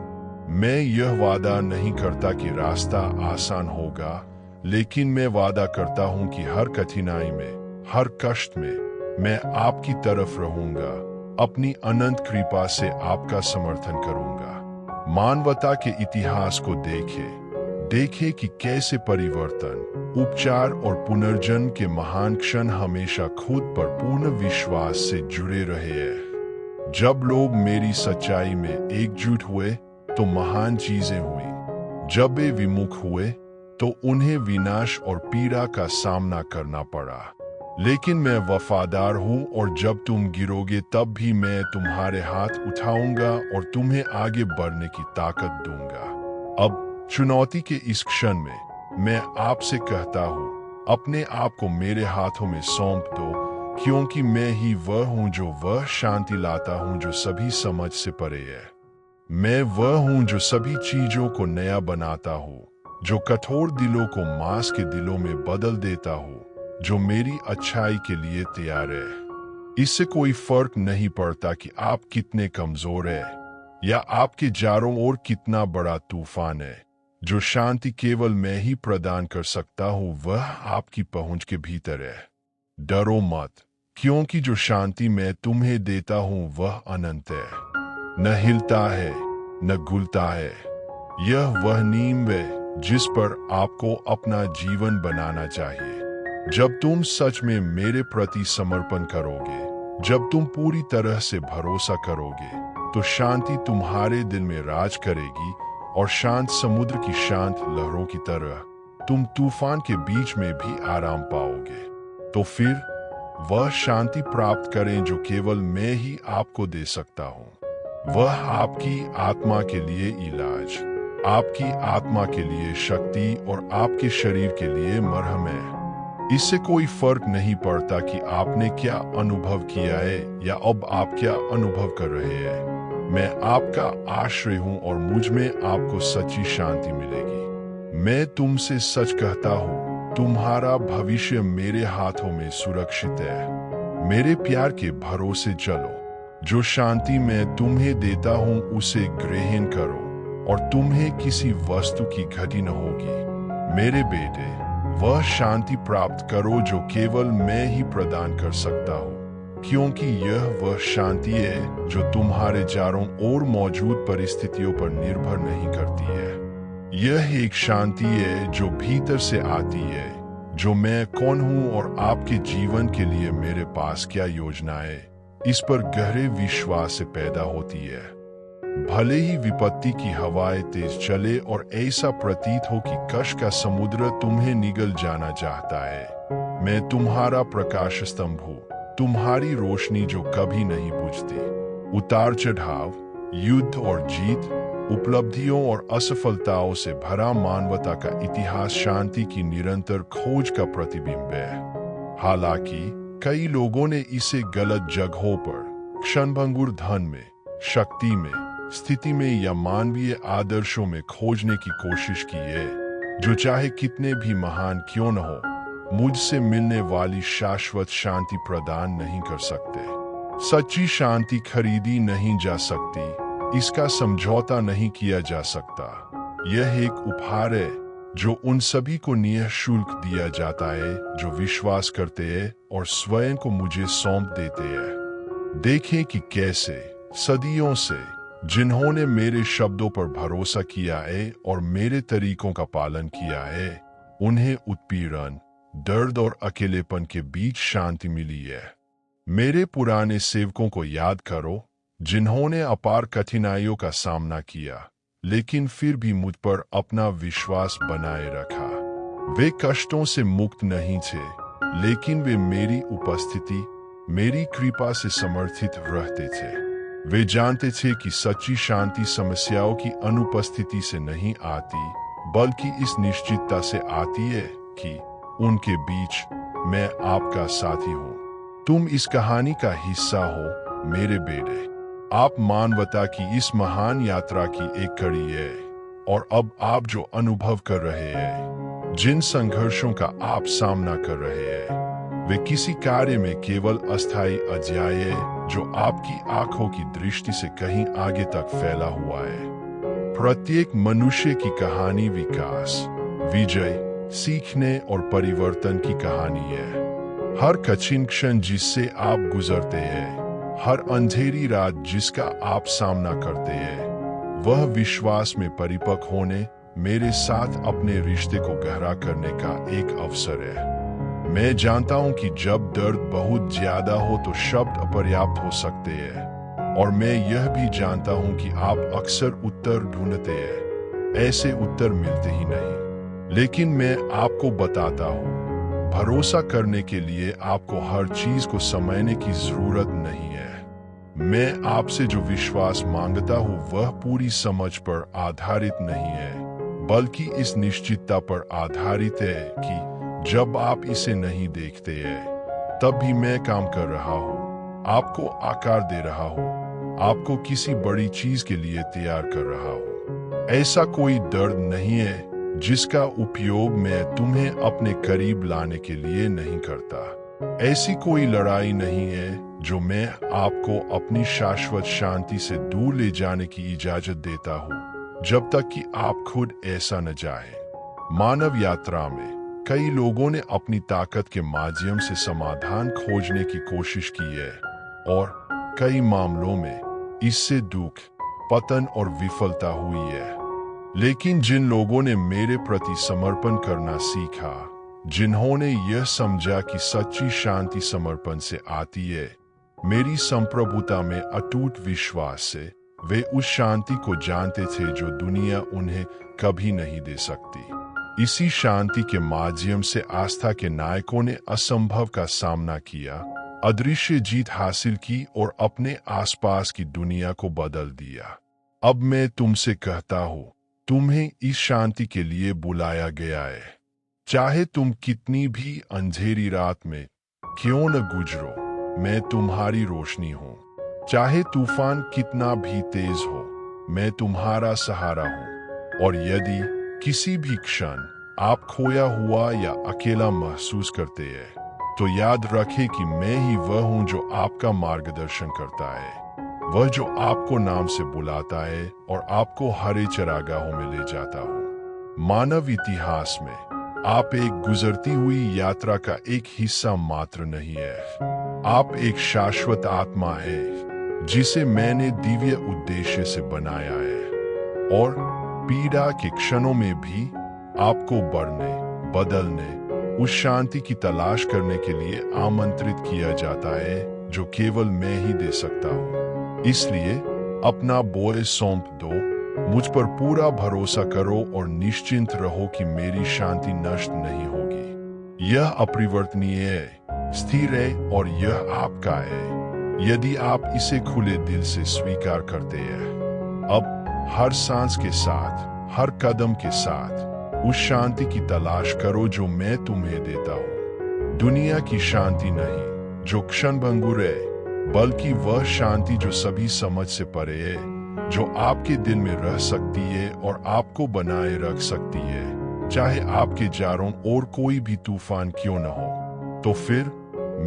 मैं यह वादा नहीं करता कि रास्ता आसान होगा, लेकिन मैं वादा करता हूँ कि हर कठिनाई में, हर कष्ट में मैं आपकी तरफ रहूंगा, अपनी अनंत कृपा से आपका समर्थन करूंगा। मानवता के इतिहास को देखें कि कैसे परिवर्तन, उपचार और पुनर्जन्म के महान क्षण हमेशा खुद पर पूर्ण विश्वास से जुड़े रहे हैं। जब लोग मेरी सच्चाई में एकजुट हुए तो महान चीजें हुई। जब वे विमुख हुए तो उन्हें विनाश और पीड़ा का सामना करना पड़ा। लेकिन मैं वफादार हूं और जब तुम गिरोगे तब भी मैं तुम्हारे हाथ उठाऊंगा और तुम्हें आगे बढ़ने की ताकत दूंगा। अब चुनौती के इस क्षण में मैं आपसे कहता हूं, अपने आप को मेरे हाथों में सौंप दो, क्योंकि मैं ही वह हूं जो वह शांति लाता हूं जो सभी समझ से परे है। मैं वह हूं जो सभी चीजों को नया बनाता हूं, जो कठोर दिलों को मांस के दिलों में बदल देता हूं, जो मेरी अच्छाई के लिए तैयार है। इससे कोई फर्क नहीं पड़ता कि आप कितने कमजोर हैं या आपके चारों ओर कितना बड़ा तूफान है। जो शांति केवल मैं ही प्रदान कर सकता हूं वह आपकी पहुंच के भीतर है। डरो मत, क्योंकि जो शांति मैं तुम्हें देता हूं वह अनंत है, न हिलता है न घुलता है। यह वह नींव है जिस पर आपको अपना जीवन बनाना चाहिए। जब तुम सच में मेरे प्रति समर्पण करोगे, जब तुम पूरी तरह से भरोसा करोगे, तो शांति तुम्हारे दिल में राज करेगी और शांत समुद्र की शांत लहरों की तरह तुम तूफान के बीच में भी आराम पाओगे। तो फिर वह शांति प्राप्त करें जो केवल मैं ही आपको दे सकता हूं। वह आपकी आत्मा के लिए इलाज, आपकी आत्मा के लिए शक्ति और आपके शरीर के लिए मरहम है। इससे कोई फर्क नहीं पड़ता कि आपने क्या अनुभव किया है या अब आप क्या अनुभव कर रहे हैं। मैं आपका आश्रय हूं और मुझ में आपको सच्ची शांति मिलेगी। मैं तुमसे सच कहता हूं, तुम्हारा भविष्य मेरे हाथों में सुरक्षित है। मेरे प्यार के भरोसे चलो। जो शांति मैं तुम्हें देता हूं उसे ग्रहण करो और तुम्हें किसी वस्तु की घटी न होगी। मेरे बेटे, वह शांति प्राप्त करो जो केवल मैं ही प्रदान कर सकता हूं, क्योंकि यह वह शांति है जो तुम्हारे चारों ओर मौजूद परिस्थितियों पर निर्भर नहीं करती है। यह एक शांति है जो भीतर से आती है, जो मैं कौन हूं और आपके जीवन के लिए मेरे पास क्या योजना है, इस पर गहरे विश्वास से पैदा होती है। भले ही विपत्ति की हवाएं तेज चले और ऐसा प्रतीत हो कि कष्ट का समुद्र तुम्हें निगल जाना चाहता है, मैं तुम्हारा प्रकाश स्तंभ हूं, तुम्हारी रोशनी जो कभी नहीं बुझती। उतार चढ़ाव, युद्ध और जीत, उपलब्धियों और असफलताओं से भरा मानवता का इतिहास शांति की निरंतर खोज का प्रतिबिंब है। हालांकि कई लोगों ने इसे गलत जगहों पर, क्षणभंगुर धन में, शक्ति में, स्थिति में या मानवीय आदर्शों में खोजने की कोशिश की है, जो चाहे कितने भी महान क्यों न हो, मुझसे मिलने वाली शाश्वत शांति प्रदान नहीं कर सकते। सच्ची शांति खरीदी नहीं जा सकती, इसका समझौता नहीं किया जा सकता। यह एक उपहार है जो उन सभी को निःशुल्क दिया जाता है जो विश्वास करते हैं और स्वयं को मुझे सौंप देते हैं। देखें कि कैसे सदियों से जिन्होंने मेरे शब्दों पर भरोसा किया है और मेरे तरीकों का पालन किया है, उन्हें उत्पीड़न, दर्द और अकेलेपन के बीच शांति मिली है। मेरे पुराने सेवकों को याद करो, जिन्होंने अपार कठिनाइयों का सामना किया, लेकिन फिर भी मुझ पर अपना विश्वास बनाए रखा। वे कष्टों से मुक्त नहीं थे, लेकिन वे मेरी उपस्थिति, मेरी कृपा से समर्थित रहते थे। वे जानते थे कि सच्ची शांति समस्याओं की अनुपस्थिति से नहीं आती, बल्कि इस निश्चितता से आती है कि उनके बीच मैं आपका साथी हूं। तुम इस कहानी का हिस्सा हो मेरे बेटे। आप मानवता की इस महान यात्रा की एक कड़ी है और अब आप जो अनुभव कर रहे हैं, जिन संघर्षों का आप सामना कर रहे हैं, वे किसी कार्य में केवल अस्थायी अध्याय है जो आपकी आंखों की दृष्टि से कहीं आगे तक फैला हुआ है। प्रत्येक मनुष्य की कहानी विकास, विजय, सीखने और परिवर्तन की कहानी है। हर कठिन क्षण जिससे आप गुजरते हैं, हर अंधेरी रात जिसका आप सामना करते हैं, वह विश्वास में परिपक्व होने, मेरे साथ अपने रिश्ते को गहरा करने का एक अवसर है। मैं जानता हूं कि जब दर्द बहुत ज्यादा हो तो शब्द अपर्याप्त हो सकते हैं, और मैं यह भी जानता हूं कि आप अक्सर उत्तर ढूंढते हैं। ऐसे उत्तर मिलते ही नहीं, लेकिन मैं आपको बताता हूं, भरोसा करने के लिए आपको हर चीज को समझने की जरूरत नहीं है। मैं आपसे जो विश्वास मांगता हूं वह पूरी समझ पर आधारित नहीं है, बल्कि इस निश्चितता पर आधारित है कि जब आप इसे नहीं देखते हैं, तब भी मैं काम कर रहा हूं, आपको आकार दे रहा हूं, आपको किसी बड़ी चीज के लिए तैयार कर रहा हूं। ऐसा कोई दर्द नहीं है जिसका उपयोग मैं तुम्हें अपने करीब लाने के लिए नहीं करता। ऐसी कोई लड़ाई नहीं है जो मैं आपको अपनी शाश्वत शांति से दूर ले जाने की इजाजत देता हूं, जब तक कि आप खुद ऐसा न चाहें। मानव यात्रा में कई लोगों ने अपनी ताकत के माध्यम से समाधान खोजने की कोशिश की है, और कई मामलों में इससे दुख, पतन और विफलता हुई है। लेकिन जिन लोगों ने मेरे प्रति समर्पण करना सीखा, जिन्होंने यह समझा कि सच्ची शांति समर्पण से आती है, मेरी संप्रभुता में अटूट विश्वास से, वे उस शांति को जानते थे जो दुनिया उन्हें कभी नहीं दे सकती। इसी शांति के माध्यम से आस्था के नायकों ने असंभव का सामना किया, अदृश्य जीत हासिल की और अपने आसपास की दुनिया को बदल दिया। अब मैं तुमसे कहता हूं, तुम्हें इस शांति के लिए बुलाया गया है। चाहे तुम कितनी भी अंधेरी रात में क्यों न गुजरो, मैं तुम्हारी रोशनी हूं। चाहे तूफान कितना भी तेज हो, मैं तुम्हारा सहारा हूं। और यदि किसी भी क्षण आप खोया हुआ या अकेला महसूस करते हैं, तो याद रखें कि मैं ही वह हूं जो आपका मार्गदर्शन करता है, वह जो आपको नाम से बुलाता है और आपको हरे चरागाहों में ले जाता हो। मानव इतिहास में आप एक गुजरती हुई यात्रा का एक हिस्सा मात्र नहीं है, आप एक शाश्वत आत्मा है जिसे मैंने दिव्य उद्देश्य से बनाया है। और पीड़ा के क्षणों में भी आपको बढ़ने, बदलने, उस शांति की तलाश करने के लिए आमंत्रित किया जाता है जो केवल मैं ही दे सकता हूं। इसलिए अपना बोझ सौंप दो, मुझ पर पूरा भरोसा करो और निश्चिंत रहो कि मेरी शांति नष्ट नहीं होगी। यह अपरिवर्तनीय है, स्थिर है और यह आपका है, यदि आप इसे खुले दिल से स्वीकार करते हैं। अब हर सांस के साथ, हर कदम के साथ उस शांति की तलाश करो जो मैं तुम्हें देता हूं। दुनिया की शांति नहीं जो क्षणभंगुर है, बल्कि वह शांति जो सभी समझ से परे है, जो आपके दिल में रह सकती है और आपको बनाए रख सकती है, चाहे आपके चारों ओर कोई भी तूफान क्यों न हो। तो फिर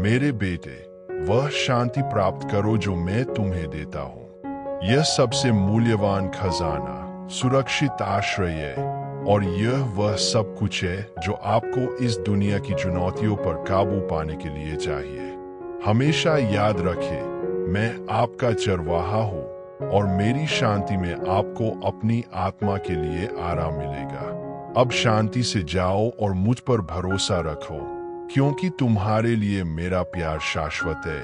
मेरे बेटे, वह शांति प्राप्त करो जो मैं तुम्हें देता हूं। यह सबसे मूल्यवान खजाना, सुरक्षित आश्रय है, और यह वह सब कुछ है जो आपको इस दुनिया की चुनौतियों पर काबू पाने के लिए चाहिए। हमेशा याद रखें, मैं आपका चरवाहा हूं और मेरी शांति में आपको अपनी आत्मा के लिए आराम मिलेगा। अब शांति से जाओ और मुझ पर भरोसा रखो, क्योंकि तुम्हारे लिए मेरा प्यार शाश्वत है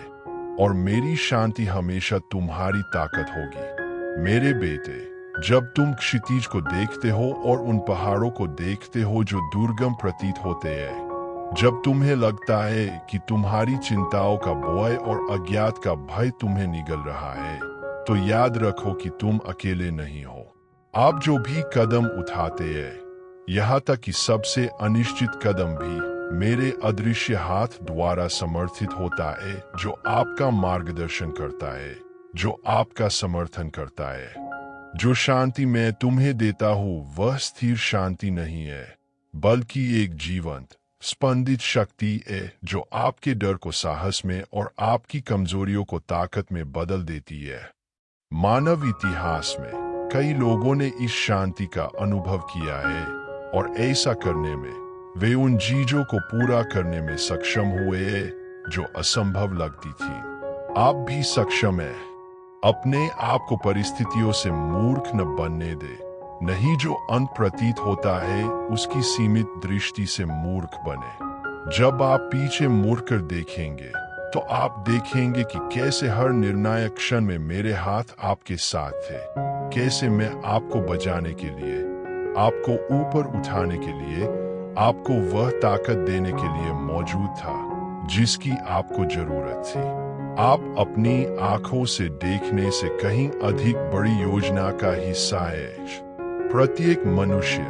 और मेरी शांति हमेशा तुम्हारी ताकत होगी। मेरे बेटे, जब तुम क्षितिज को देखते हो और उन पहाड़ों को देखते हो जो दुर्गम प्रतीत होते हैं, जब तुम्हें लगता है कि तुम्हारी चिंताओं का बोझ और अज्ञात का भय तुम्हें निगल रहा है, तो याद रखो कि तुम अकेले नहीं हो। आप जो भी कदम उठाते हैं, यहाँ तक कि सबसे अनिश्चित कदम भी मेरे अदृश्य हाथ द्वारा समर्थित होता है, जो आपका मार्गदर्शन करता है, जो आपका समर्थन करता है। जो शांति मैं तुम्हें देता हूं वह स्थिर शांति नहीं है, बल्कि एक जीवंत, स्पंदित शक्ति है जो आपके डर को साहस में और आपकी कमजोरियों को ताकत में बदल देती है। मानव इतिहास में कई लोगों ने इस शांति का अनुभव किया है, और ऐसा करने में वे उन चीजों को पूरा करने में सक्षम हुए हैं जो असंभव लगती थी। आप भी सक्षम हैं। अपने आप को परिस्थितियों से मूर्ख न बनने दे। नहीं जो अंत प्रतीत होता है उसकी सीमित दृष्टि से मूर्ख बने। जब आप पीछे मुड़कर देखेंगे तो आप देखेंगे कि कैसे हर निर्णायक क्षण में मेरे हाथ आपके साथ थे। कैसे मैं आपको बचाने के लिए, आपको ऊपर उठाने के लिए, आपको वह ताकत देने के लिए मौजूद था जिसकी आपको जरूरत थी। आप अपनी आंखों से देखने से कहीं अधिक बड़ी योजना का हिस्सा है। प्रत्येक मनुष्य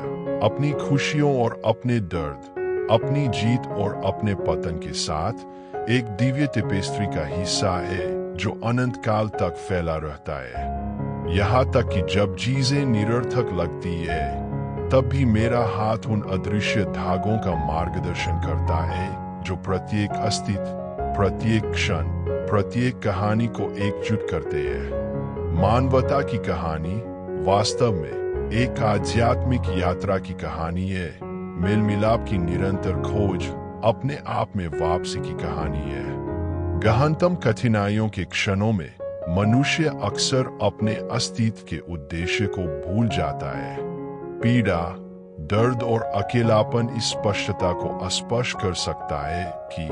अपनी खुशियों और अपने दर्द, अपनी जीत और अपने पतन के साथ एक दिव्य टेपेस्ट्री का हिस्सा है जो अनंत काल तक फैला रहता है। यहाँ तक कि जब चीजें निरर्थक लगती है तब भी मेरा हाथ उन अदृश्य धागों का मार्गदर्शन करता है जो प्रत्येक अस्तित्व, प्रत्येक क्षण, प्रत्येक कहानी को एकजुट करते हैं। मानवता की कहानी वास्तव में एक आध्यात्मिक यात्रा की कहानी है। मेल मिलाप की निरंतर खोज अपने आप में वापसी की कहानी है। गहनतम कठिनाइयों के क्षणों में मनुष्य अक्सर अपने अस्तित्व के उद्देश्य को भूल जाता है। पीड़ा, दर्द और अकेलापन इस स्पष्टता को स्पष्ट कर सकता है कि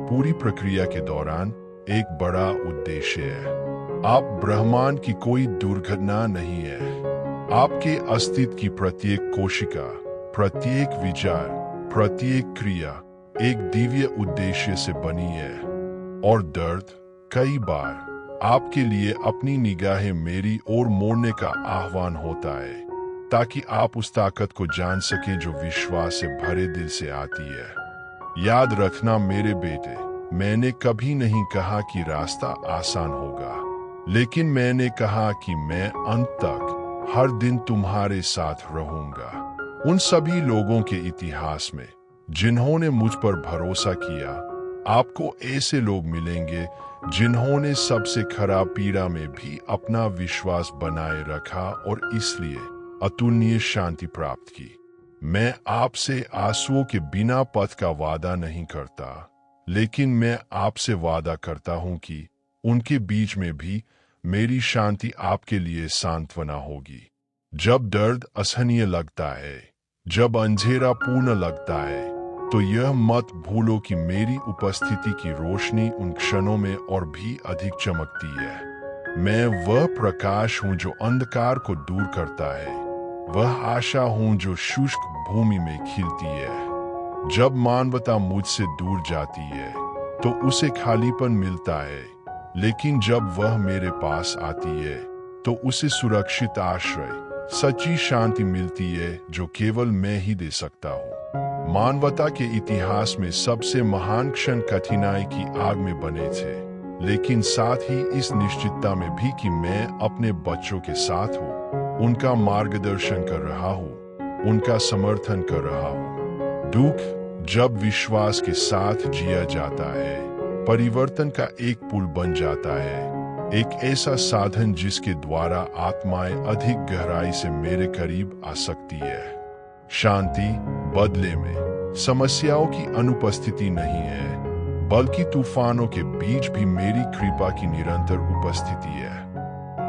पूरी प्रक्रिया के दौरान एक बड़ा उद्देश्य है। आप ब्रह्मांड की कोई दुर्घटना नहीं है। आपके अस्तित्व की प्रत्येक कोशिका, प्रत्येक विचार, प्रत्येक क्रिया एक दिव्य उद्देश्य से बनी है। और दर्द कई बार आपके लिए अपनी निगाहें मेरी ओर मोड़ने का आह्वान होता है ताकि आप उस ताकत को जान सकें जो विश्वास से भरे दिल से आती है। याद रखना मेरे बेटे, मैंने कभी नहीं कहा कि रास्ता आसान होगा, लेकिन मैंने कहा कि मैं अंत तक हर दिन तुम्हारे साथ रहूंगा। उन सभी लोगों के इतिहास में जिन्होंने मुझ पर भरोसा किया, आपको ऐसे लोग मिलेंगे जिन्होंने सबसे खराब पीड़ा में भी अपना विश्वास बनाए रखा और इसलिए अतुलनीय शांति प्राप्त की। मैं आपसे आंसुओं के बिना पथ का वादा नहीं करता, लेकिन मैं आपसे वादा करता हूं कि उनके बीच में भी मेरी शांति आपके लिए सांत्वना होगी। जब दर्द असहनीय लगता है, जब अंधेरा पूर्ण लगता है, तो यह मत भूलो कि मेरी उपस्थिति की रोशनी उन क्षणों में और भी अधिक चमकती है। मैं वह प्रकाश हूं जो अंधकार को दूर करता है, वह आशा हूं जो शुष्क भूमि में खिलती है। जब मानवता मुझसे दूर जाती है तो उसे खालीपन मिलता है, लेकिन जब वह मेरे पास आती है तो उसे सुरक्षित आश्रय, सच्ची शांति मिलती है जो केवल मैं ही दे सकता हूँ। मानवता के इतिहास में सबसे महान क्षण कठिनाई की आग में बने थे, लेकिन साथ ही इस निश्चितता में भी कि मैं अपने बच्चों के साथ हूँ, उनका मार्गदर्शन कर रहा हूँ, उनका समर्थन कर रहा हूँ। दुख जब विश्वास के साथ जिया जाता है, परिवर्तन का एक पुल बन जाता है, एक ऐसा साधन जिसके द्वारा आत्माएं अधिक गहराई से मेरे करीब आ सकती है। शांति बदले में समस्याओं की अनुपस्थिति नहीं है, बल्कि तूफानों के बीच भी मेरी कृपा की निरंतर उपस्थिति है।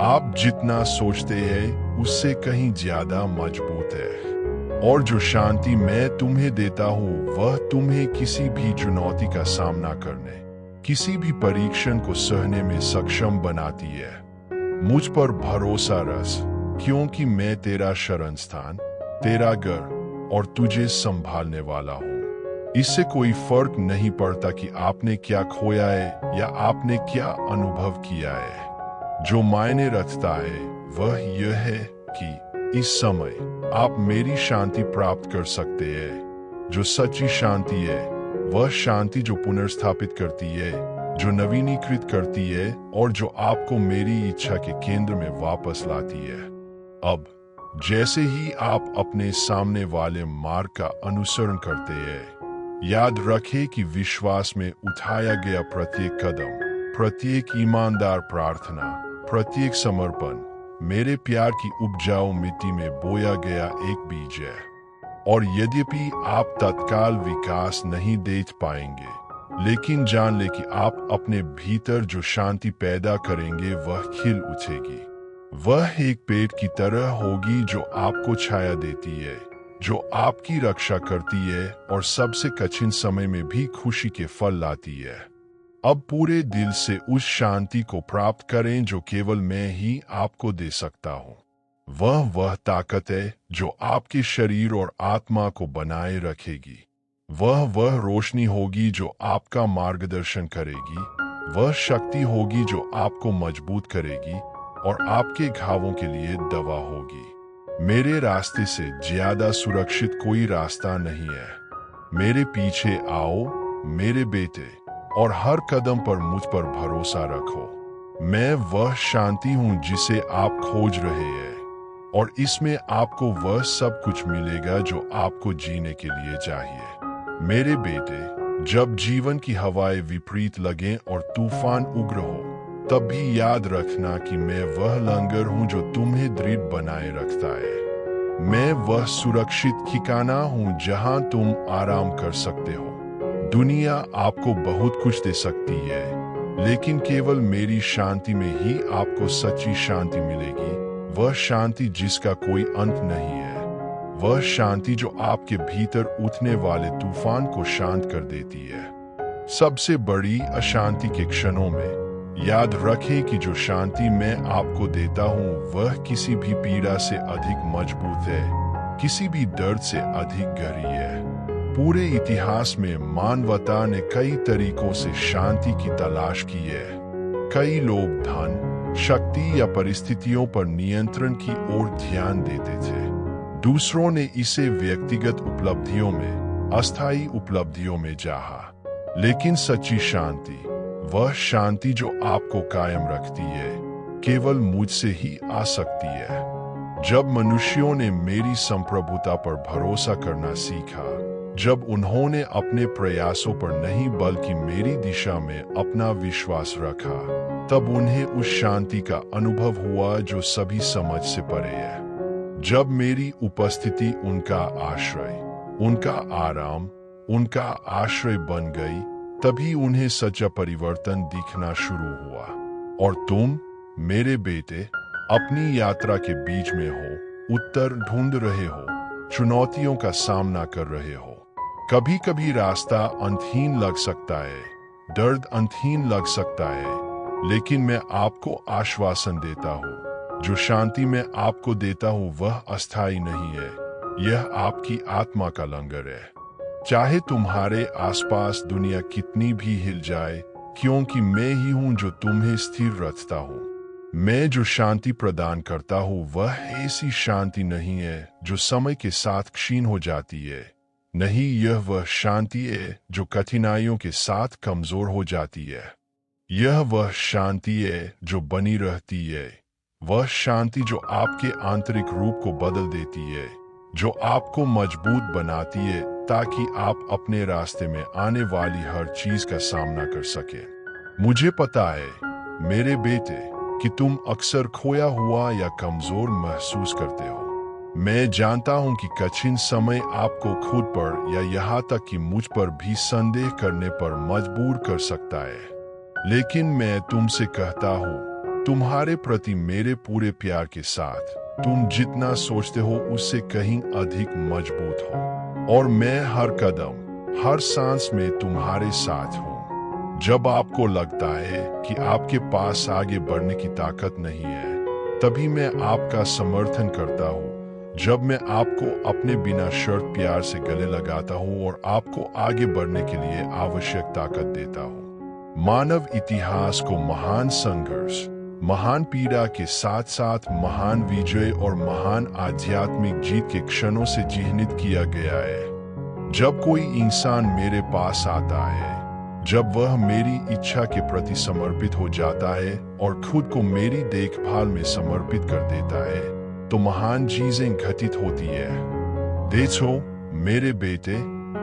आप जितना सोचते हैं उससे कहीं ज्यादा मजबूत है, और जो शांति मैं तुम्हें देता हूँ वह तुम्हें किसी भी चुनौती का सामना करने, किसी भी परीक्षण को सहने में सक्षम बनाती है। मुझ पर भरोसा रख, क्योंकि मैं तेरा शरण स्थान, तेरा घर और तुझे संभालने वाला हूँ। इससे कोई फर्क नहीं पड़ता कि आपने क्या खोया है या आपने क्या अनुभव किया है। जो मायने रखता है वह यह है कि इस समय आप मेरी शांति प्राप्त कर सकते हैं। जो सच्ची शांति है वह शांति जो पुनर्स्थापित करती है, जो नवीनीकृत करती है और जो आपको मेरी इच्छा के केंद्र में वापस लाती है। अब जैसे ही आप अपने सामने वाले मार्ग का अनुसरण करते हैं, याद रखें कि विश्वास में उठाया गया प्रत्येक कदम, प्रत्येक ईमानदार प्रार्थना, प्रत्येक समर्पण मेरे प्यार की उपजाऊ मिट्टी में बोया गया एक बीज है। और यद्यपि आप तत्काल विकास नहीं देख पाएंगे, लेकिन जान ले कि आप अपने भीतर जो शांति पैदा करेंगे वह खिल उठेगी। वह एक पेड़ की तरह होगी जो आपको छाया देती है, जो आपकी रक्षा करती है और सबसे कठिन समय में भी खुशी के फल लाती है। अब पूरे दिल से उस शांति को प्राप्त करें जो केवल मैं ही आपको दे सकता हूँ। वह ताकत है जो आपके शरीर और आत्मा को बनाए रखेगी। वह रोशनी होगी जो आपका मार्गदर्शन करेगी। वह शक्ति होगी जो आपको मजबूत करेगी और आपके घावों के लिए दवा होगी। मेरे रास्ते से ज्यादा सुरक्षित कोई रास्ता नहीं है। मेरे पीछे आओ मेरे बेटे, और हर कदम पर मुझ पर भरोसा रखो। मैं वह शांति हूँ जिसे आप खोज रहे हैं, और इसमें आपको वह सब कुछ मिलेगा जो आपको जीने के लिए चाहिए। मेरे बेटे, जब जीवन की हवाएं विपरीत लगें और तूफान उग्र हो, तब भी याद रखना कि मैं वह लंगर हूँ जो तुम्हें दृढ़ बनाए रखता है। मैं वह सुरक्षित ठिकाना हूँ जहाँ तुम आराम कर सकते हो। दुनिया आपको बहुत कुछ दे सकती है, लेकिन केवल मेरी शांति में ही आपको सच्ची शांति मिलेगी। वह शांति जिसका कोई अंत नहीं है। वह शांति जो आपके भीतर उठने वाले तूफान को शांत कर देती है। सबसे बड़ी अशांति के क्षणों में याद रखें कि जो शांति मैं आपको देता हूँ वह किसी भी पीड़ा से अधिक मजबूत है, किसी भी दर्द से अधिक गहरी है। पूरे इतिहास में मानवता ने कई तरीकों से शांति की तलाश की है। कई लोग धन, शक्ति या परिस्थितियों पर नियंत्रण की ओर ध्यान देते थे। दूसरों ने इसे व्यक्तिगत उपलब्धियों में, अस्थायी उपलब्धियों में चाहा। लेकिन सच्ची शांति, वह शांति जो आपको कायम रखती है, केवल मुझसे ही आ सकती है। जब मनुष्यों ने मेरी संप्रभुता पर भरोसा करना सीखा, जब उन्होंने अपने प्रयासों पर नहीं बल्कि मेरी दिशा में अपना विश्वास रखा, तब उन्हें उस शांति का अनुभव हुआ जो सभी समझ से परे है। जब मेरी उपस्थिति उनका आश्रय, उनका आराम, उनका आश्रय बन गई, तभी उन्हें सच्चा परिवर्तन दिखना शुरू हुआ। और तुम, मेरे बेटे, अपनी यात्रा के बीच में हो, उत्तर ढूंढ रहे हो, चुनौतियों का सामना कर रहे हो। कभी कभी रास्ता अंतहीन लग सकता है, दर्द अंतहीन लग सकता है, लेकिन मैं आपको आश्वासन देता हूँ, जो शांति मैं आपको देता हूँ वह अस्थायी नहीं है। यह आपकी आत्मा का लंगर है। चाहे तुम्हारे आसपास दुनिया कितनी भी हिल जाए, क्योंकि मैं ही हूँ जो तुम्हें स्थिर रखता हूँ। मैं जो शांति प्रदान करता हूँ वह ऐसी शांति नहीं है जो समय के साथ क्षीण हो जाती है। नहीं, यह वह शांति है जो कठिनाइयों के साथ कमजोर हो जाती है। यह वह शांति है जो बनी रहती है। वह शांति जो आपके आंतरिक रूप को बदल देती है, जो आपको मजबूत बनाती है ताकि आप अपने रास्ते में आने वाली हर चीज का सामना कर सके। मुझे पता है, मेरे बेटे, कि तुम अक्सर खोया हुआ या कमजोर महसूस करते हो। मैं जानता हूं कि कठिन समय आपको खुद पर या यहाँ तक कि मुझ पर भी संदेह करने पर मजबूर कर सकता है। लेकिन मैं तुमसे कहता हूं, तुम्हारे प्रति मेरे पूरे प्यार के साथ, तुम जितना सोचते हो उससे कहीं अधिक मजबूत हो। और मैं हर कदम, हर सांस में तुम्हारे साथ हूं। जब आपको लगता है कि आपके पास आगे बढ़ने की ताकत नहीं है, तभी मैं आपका समर्थन करता हूँ। जब मैं आपको अपने बिना शर्त प्यार से गले लगाता हूँ और आपको आगे बढ़ने के लिए आवश्यक ताकत देता हूँ। मानव इतिहास को महान संघर्ष, महान पीड़ा के साथ साथ महान विजय और महान आध्यात्मिक जीत के क्षणों से चिह्नित किया गया है। जब कोई इंसान मेरे पास आता है, जब वह मेरी इच्छा के प्रति समर्पित हो जाता है और खुद को मेरी देखभाल में समर्पित कर देता है, तो महान चीजें घटित होती है। देखो मेरे बेटे,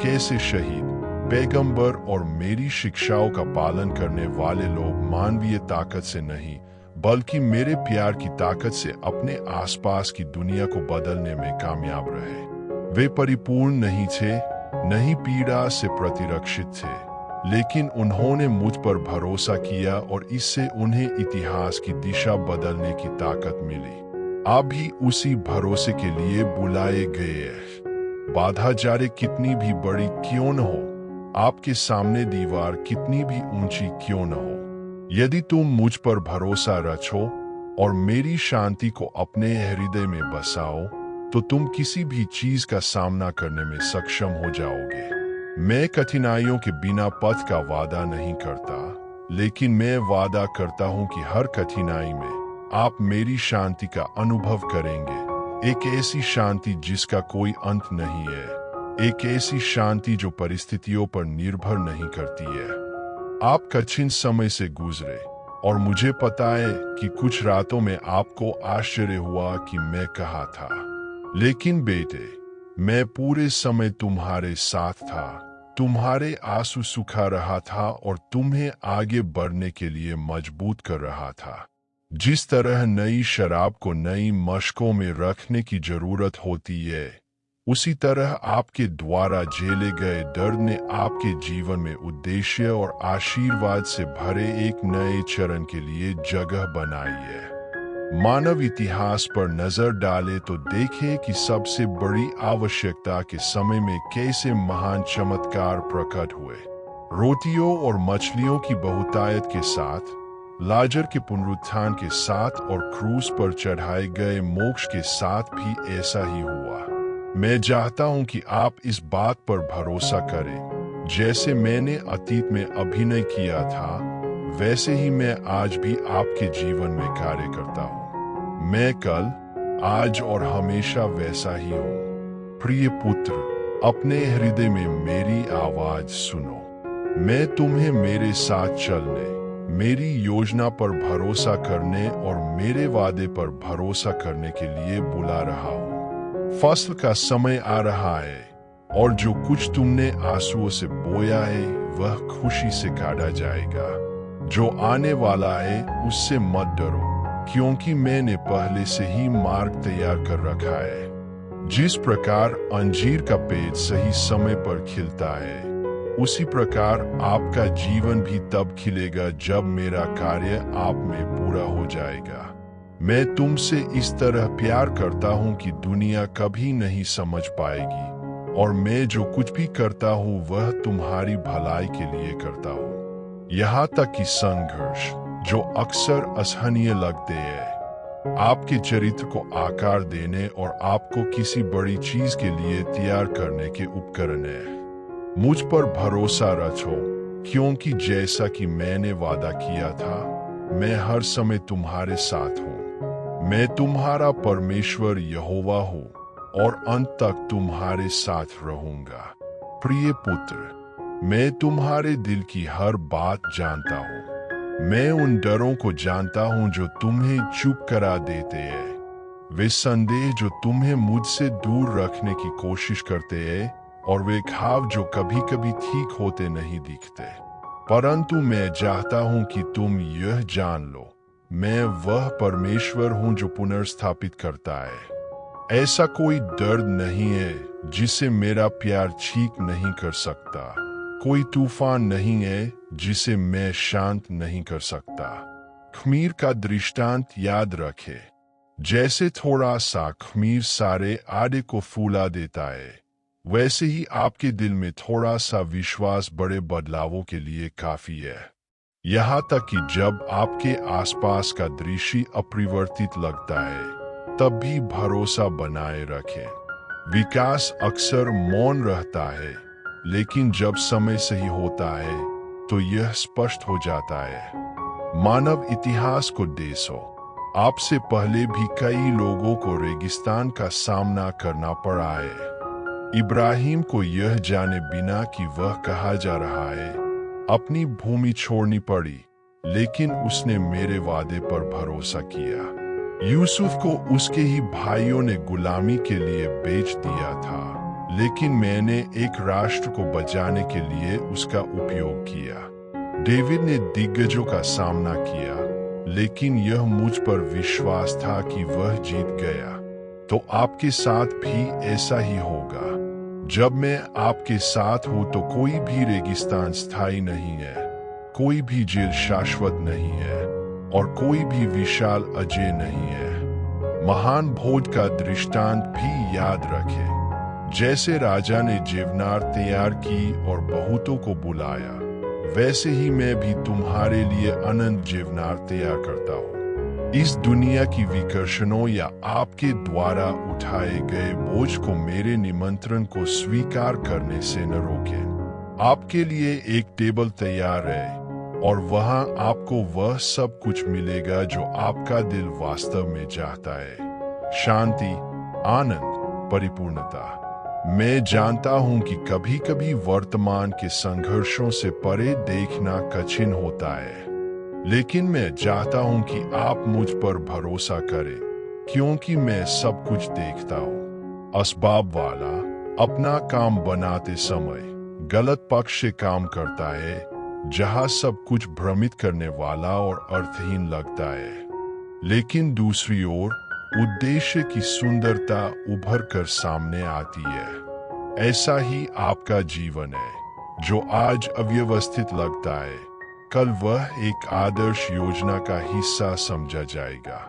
कैसे शहीद, पैगंबर और मेरी शिक्षाओं का पालन करने वाले लोग मानवीय ताकत से नहीं बल्कि मेरे प्यार की ताकत से अपने आसपास की दुनिया को बदलने में कामयाब रहे। वे परिपूर्ण नहीं थे, नहीं पीड़ा से प्रतिरक्षित थे, लेकिन उन्होंने मुझ पर भरोसा किया और इससे उन्हें इतिहास की दिशा बदलने की ताकत मिली। आप भी उसी भरोसे के लिए बुलाए गए हैं। बाधा जारे कितनी भी बड़ी क्यों न हो, आपके सामने दीवार कितनी भी ऊंची क्यों न हो, यदि तुम मुझ पर भरोसा रखो और मेरी शांति को अपने हृदय में बसाओ, तो तुम किसी भी चीज का सामना करने में सक्षम हो जाओगे। मैं कठिनाइयों के बिना पथ का वादा नहीं करता, लेकिन मैं वादा करता हूं कि हर कठिनाई में आप मेरी शांति का अनुभव करेंगे। एक ऐसी शांति जिसका कोई अंत नहीं है, एक ऐसी शांति जो परिस्थितियों पर निर्भर नहीं करती है। आप कठिन समय से गुजरे और मुझे पता है कि कुछ रातों में आपको आश्चर्य हुआ कि मैं कहाँ था, लेकिन बेटे, मैं पूरे समय तुम्हारे साथ था, तुम्हारे आंसू सुखा रहा था और तुम्हें आगे बढ़ने के लिए मजबूत कर रहा था। जिस तरह नई शराब को नई मशकों में रखने की जरूरत होती है, उसी तरह आपके द्वारा झेले गए दर्द ने आपके जीवन में उद्देश्य और आशीर्वाद से भरे एक नए चरण के लिए जगह बनाई है। मानव इतिहास पर नजर डाले तो देखें कि सबसे बड़ी आवश्यकता के समय में कैसे महान चमत्कार प्रकट हुए। रोटियों और मछलियों की बहुतायत के साथ, लाजर के पुनरुत्थान के साथ और क्रूस पर चढ़ाए गए मोक्ष के साथ भी ऐसा ही हुआ। मैं चाहता हूं कि आप इस बात पर भरोसा करें, जैसे मैंने अतीत में अभिनय किया था, वैसे ही मैं आज भी आपके जीवन में कार्य करता हूं। मैं कल, आज और हमेशा वैसा ही हूं। प्रिय पुत्र, अपने हृदय में मेरी आवाज सुनो। मैं तुम्हें मेरे साथ चलने, मेरी योजना पर भरोसा करने और मेरे वादे पर भरोसा करने के लिए बुला रहा हूं। फसल का समय आ रहा है और जो कुछ तुमने आंसुओं से बोया है वह खुशी से काटा जाएगा। जो आने वाला है उससे मत डरो, क्योंकि मैंने पहले से ही मार्ग तैयार कर रखा है। जिस प्रकार अंजीर का पेड़ सही समय पर खिलता है, उसी प्रकार आपका जीवन भी तब खिलेगा जब मेरा कार्य आप में पूरा हो जाएगा। मैं तुमसे इस तरह प्यार करता हूं कि दुनिया कभी नहीं समझ पाएगी, और मैं जो कुछ भी करता हूं वह तुम्हारी भलाई के लिए करता हूं। यहाँ तक कि संघर्ष, जो अक्सर असहनीय लगते हैं, आपके चरित्र को आकार देने और आपको किसी बड़ी चीज के लिए तैयार करने के उपकरण है। मुझ पर भरोसा रखो, क्योंकि जैसा कि मैंने वादा किया था, मैं हर समय तुम्हारे साथ हूँ। मैं तुम्हारा परमेश्वर यहोवा हूँ और अंत तक तुम्हारे साथ रहूंगा। प्रिय पुत्र, मैं तुम्हारे दिल की हर बात जानता हूँ। मैं उन डरों को जानता हूँ जो तुम्हें चुप करा देते हैं, वे संदेह जो तुम्हें मुझसे दूर रखने की कोशिश करते हैं, और वे घाव जो कभी कभी ठीक होते नहीं दिखते। परंतु मैं चाहता हूं कि तुम यह जान लो, मैं वह परमेश्वर हूं जो पुनर्स्थापित करता है। ऐसा कोई दर्द नहीं है जिसे मेरा प्यार ठीक नहीं कर सकता, कोई तूफान नहीं है जिसे मैं शांत नहीं कर सकता। खमीर का दृष्टांत याद रखे। जैसे थोड़ा सा खमीर सारे आटे को फूला देता है, वैसे ही आपके दिल में थोड़ा सा विश्वास बड़े बदलावों के लिए काफी है। यहाँ तक कि जब आपके आसपास का दृश्य अपरिवर्तित लगता है, तब भी भरोसा बनाए रखें। विकास अक्सर मौन रहता है, लेकिन जब समय सही होता है तो यह स्पष्ट हो जाता है। मानव इतिहास को देखो, आपसे पहले भी कई लोगों को रेगिस्तान का सामना करना पड़ा है। इब्राहिम को यह जाने बिना कि वह कहा जा रहा है, अपनी भूमि छोड़नी पड़ी, लेकिन उसने मेरे वादे पर भरोसा किया। यूसुफ को उसके ही भाइयों ने गुलामी के लिए बेच दिया था, लेकिन मैंने एक राष्ट्र को बचाने के लिए उसका उपयोग किया। डेविड ने दिग्गजों का सामना किया, लेकिन यह मुझ पर विश्वास था कि वह जीत गया। तो आपके साथ भी ऐसा ही होगा। जब मैं आपके साथ हूं तो कोई भी रेगिस्तान स्थायी नहीं है, कोई भी जेल शाश्वत नहीं है और कोई भी विशाल अजय नहीं है। महान भोज का दृष्टांत भी याद रखें। जैसे राजा ने जीवनार तैयार की और बहुतों को बुलाया, वैसे ही मैं भी तुम्हारे लिए अनंत जीवनार तैयार करता हूँ। इस दुनिया की विकर्षणों या आपके द्वारा उठाए गए बोझ को मेरे निमंत्रण को स्वीकार करने से न रोकें। आपके लिए एक टेबल तैयार है और वहां आपको वह सब कुछ मिलेगा जो आपका दिल वास्तव में चाहता है। शांति, आनंद, परिपूर्णता। मैं जानता हूं कि कभी कभी वर्तमान के संघर्षों से परे देखना कठिन होता है, लेकिन मैं चाहता हूं कि आप मुझ पर भरोसा करें, क्योंकि मैं सब कुछ देखता हूं। असबाब वाला अपना काम बनाते समय गलत पक्ष से काम करता है, जहां सब कुछ भ्रमित करने वाला और अर्थहीन लगता है, लेकिन दूसरी ओर उद्देश्य की सुंदरता उभर कर सामने आती है। ऐसा ही आपका जीवन है, जो आज अव्यवस्थित लगता है, कल वह एक आदर्श योजना का हिस्सा समझा जाएगा।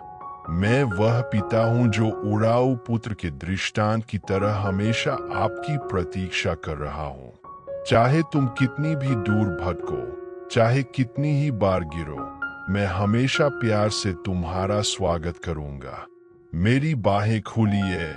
मैं वह पिता हूं जो उड़ाऊ पुत्र के दृष्टांत की तरह हमेशा आपकी प्रतीक्षा कर रहा हूं। चाहे तुम कितनी भी दूर भटको, चाहे कितनी ही बार गिरो, मैं हमेशा प्यार से तुम्हारा स्वागत करूंगा। मेरी बाहें खुली है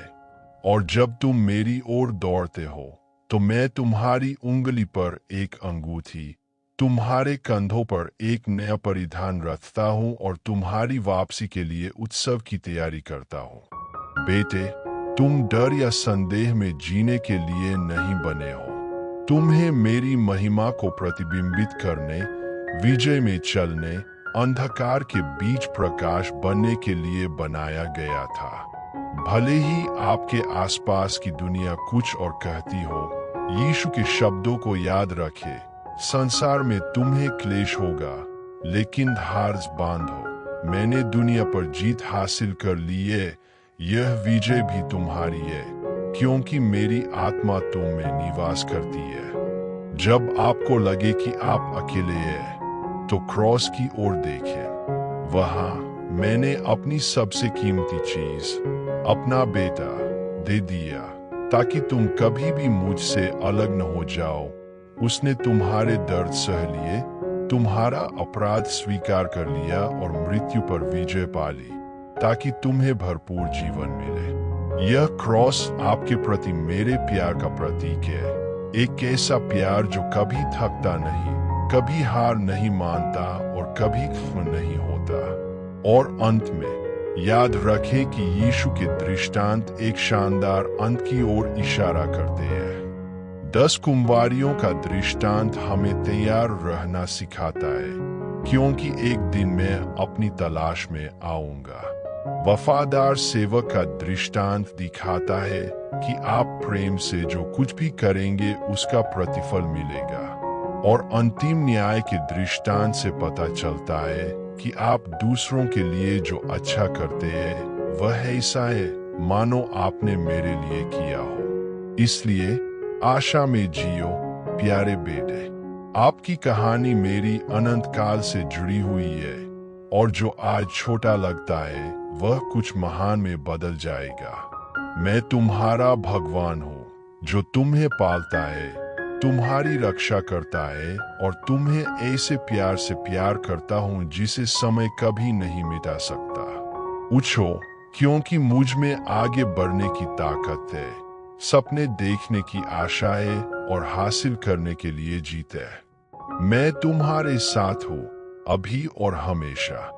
और जब तुम मेरी ओर दौड़ते हो तो मैं तुम्हारी उंगली पर एक अंगूठी, तुम्हारे कंधों पर एक नया परिधान रखता हूं और तुम्हारी वापसी के लिए उत्सव की तैयारी करता हूं। बेटे, तुम डर या संदेह में जीने के लिए नहीं बने हो। तुम्हें मेरी महिमा को प्रतिबिंबित करने, विजय में चलने, अंधकार के बीच प्रकाश बनने के लिए बनाया गया था। भले ही आपके आसपास की दुनिया कुछ और कहती हो, यीशु के शब्दों को याद रखें। संसार में तुम्हें क्लेश होगा, लेकिन हार बांधो, मैंने दुनिया पर जीत हासिल कर ली है। यह विजय भी तुम्हारी है, क्योंकि मेरी आत्मा तुम में निवास करती है। जब आपको लगे कि आप अकेले हैं, तो क्रॉस की ओर देखें। वहां मैंने अपनी सबसे कीमती चीज, अपना बेटा, दे दिया, ताकि तुम कभी भी मुझसे अलग न हो जाओ। उसने तुम्हारे दर्द सह लिए, तुम्हारा अपराध स्वीकार कर लिया और मृत्यु पर विजय पा ली, ताकि तुम्हें भरपूर जीवन मिले। यह क्रॉस आपके प्रति मेरे प्यार का प्रतीक है, एक ऐसा प्यार जो कभी थकता नहीं, कभी हार नहीं मानता और कभी खत्म नहीं होता। और अंत में याद रखें कि यीशु के दृष्टांत एक शानदार अंत की ओर इशारा करते हैं। 10 कुंवारियों का दृष्टांत हमें तैयार रहना सिखाता है, क्योंकि एक दिन मैं अपनी तलाश में आऊंगा। वफादार सेवक का दृष्टांत दिखाता है कि आप प्रेम से जो कुछ भी करेंगे उसका प्रतिफल मिलेगा। और अंतिम न्याय के दृष्टांत से पता चलता है कि आप दूसरों के लिए जो अच्छा करते हैं वह ऐसा है मानो आपने मेरे लिए किया हो। इसलिए आशा में जियो, प्यारे बेटे। आपकी कहानी मेरी अनंत काल से जुड़ी हुई है, और जो आज छोटा लगता है वह कुछ महान में बदल जाएगा। मैं तुम्हारा भगवान हूँ, जो तुम्हें पालता है, तुम्हारी रक्षा करता है और तुम्हें ऐसे प्यार से प्यार करता हूँ जिसे समय कभी नहीं मिटा सकता। उठो, क्योंकि मुझ में आगे बढ़ने की ताकत है, सपने देखने की आशा है और हासिल करने के लिए जीते। मैं तुम्हारे साथ हूँ, अभी और हमेशा।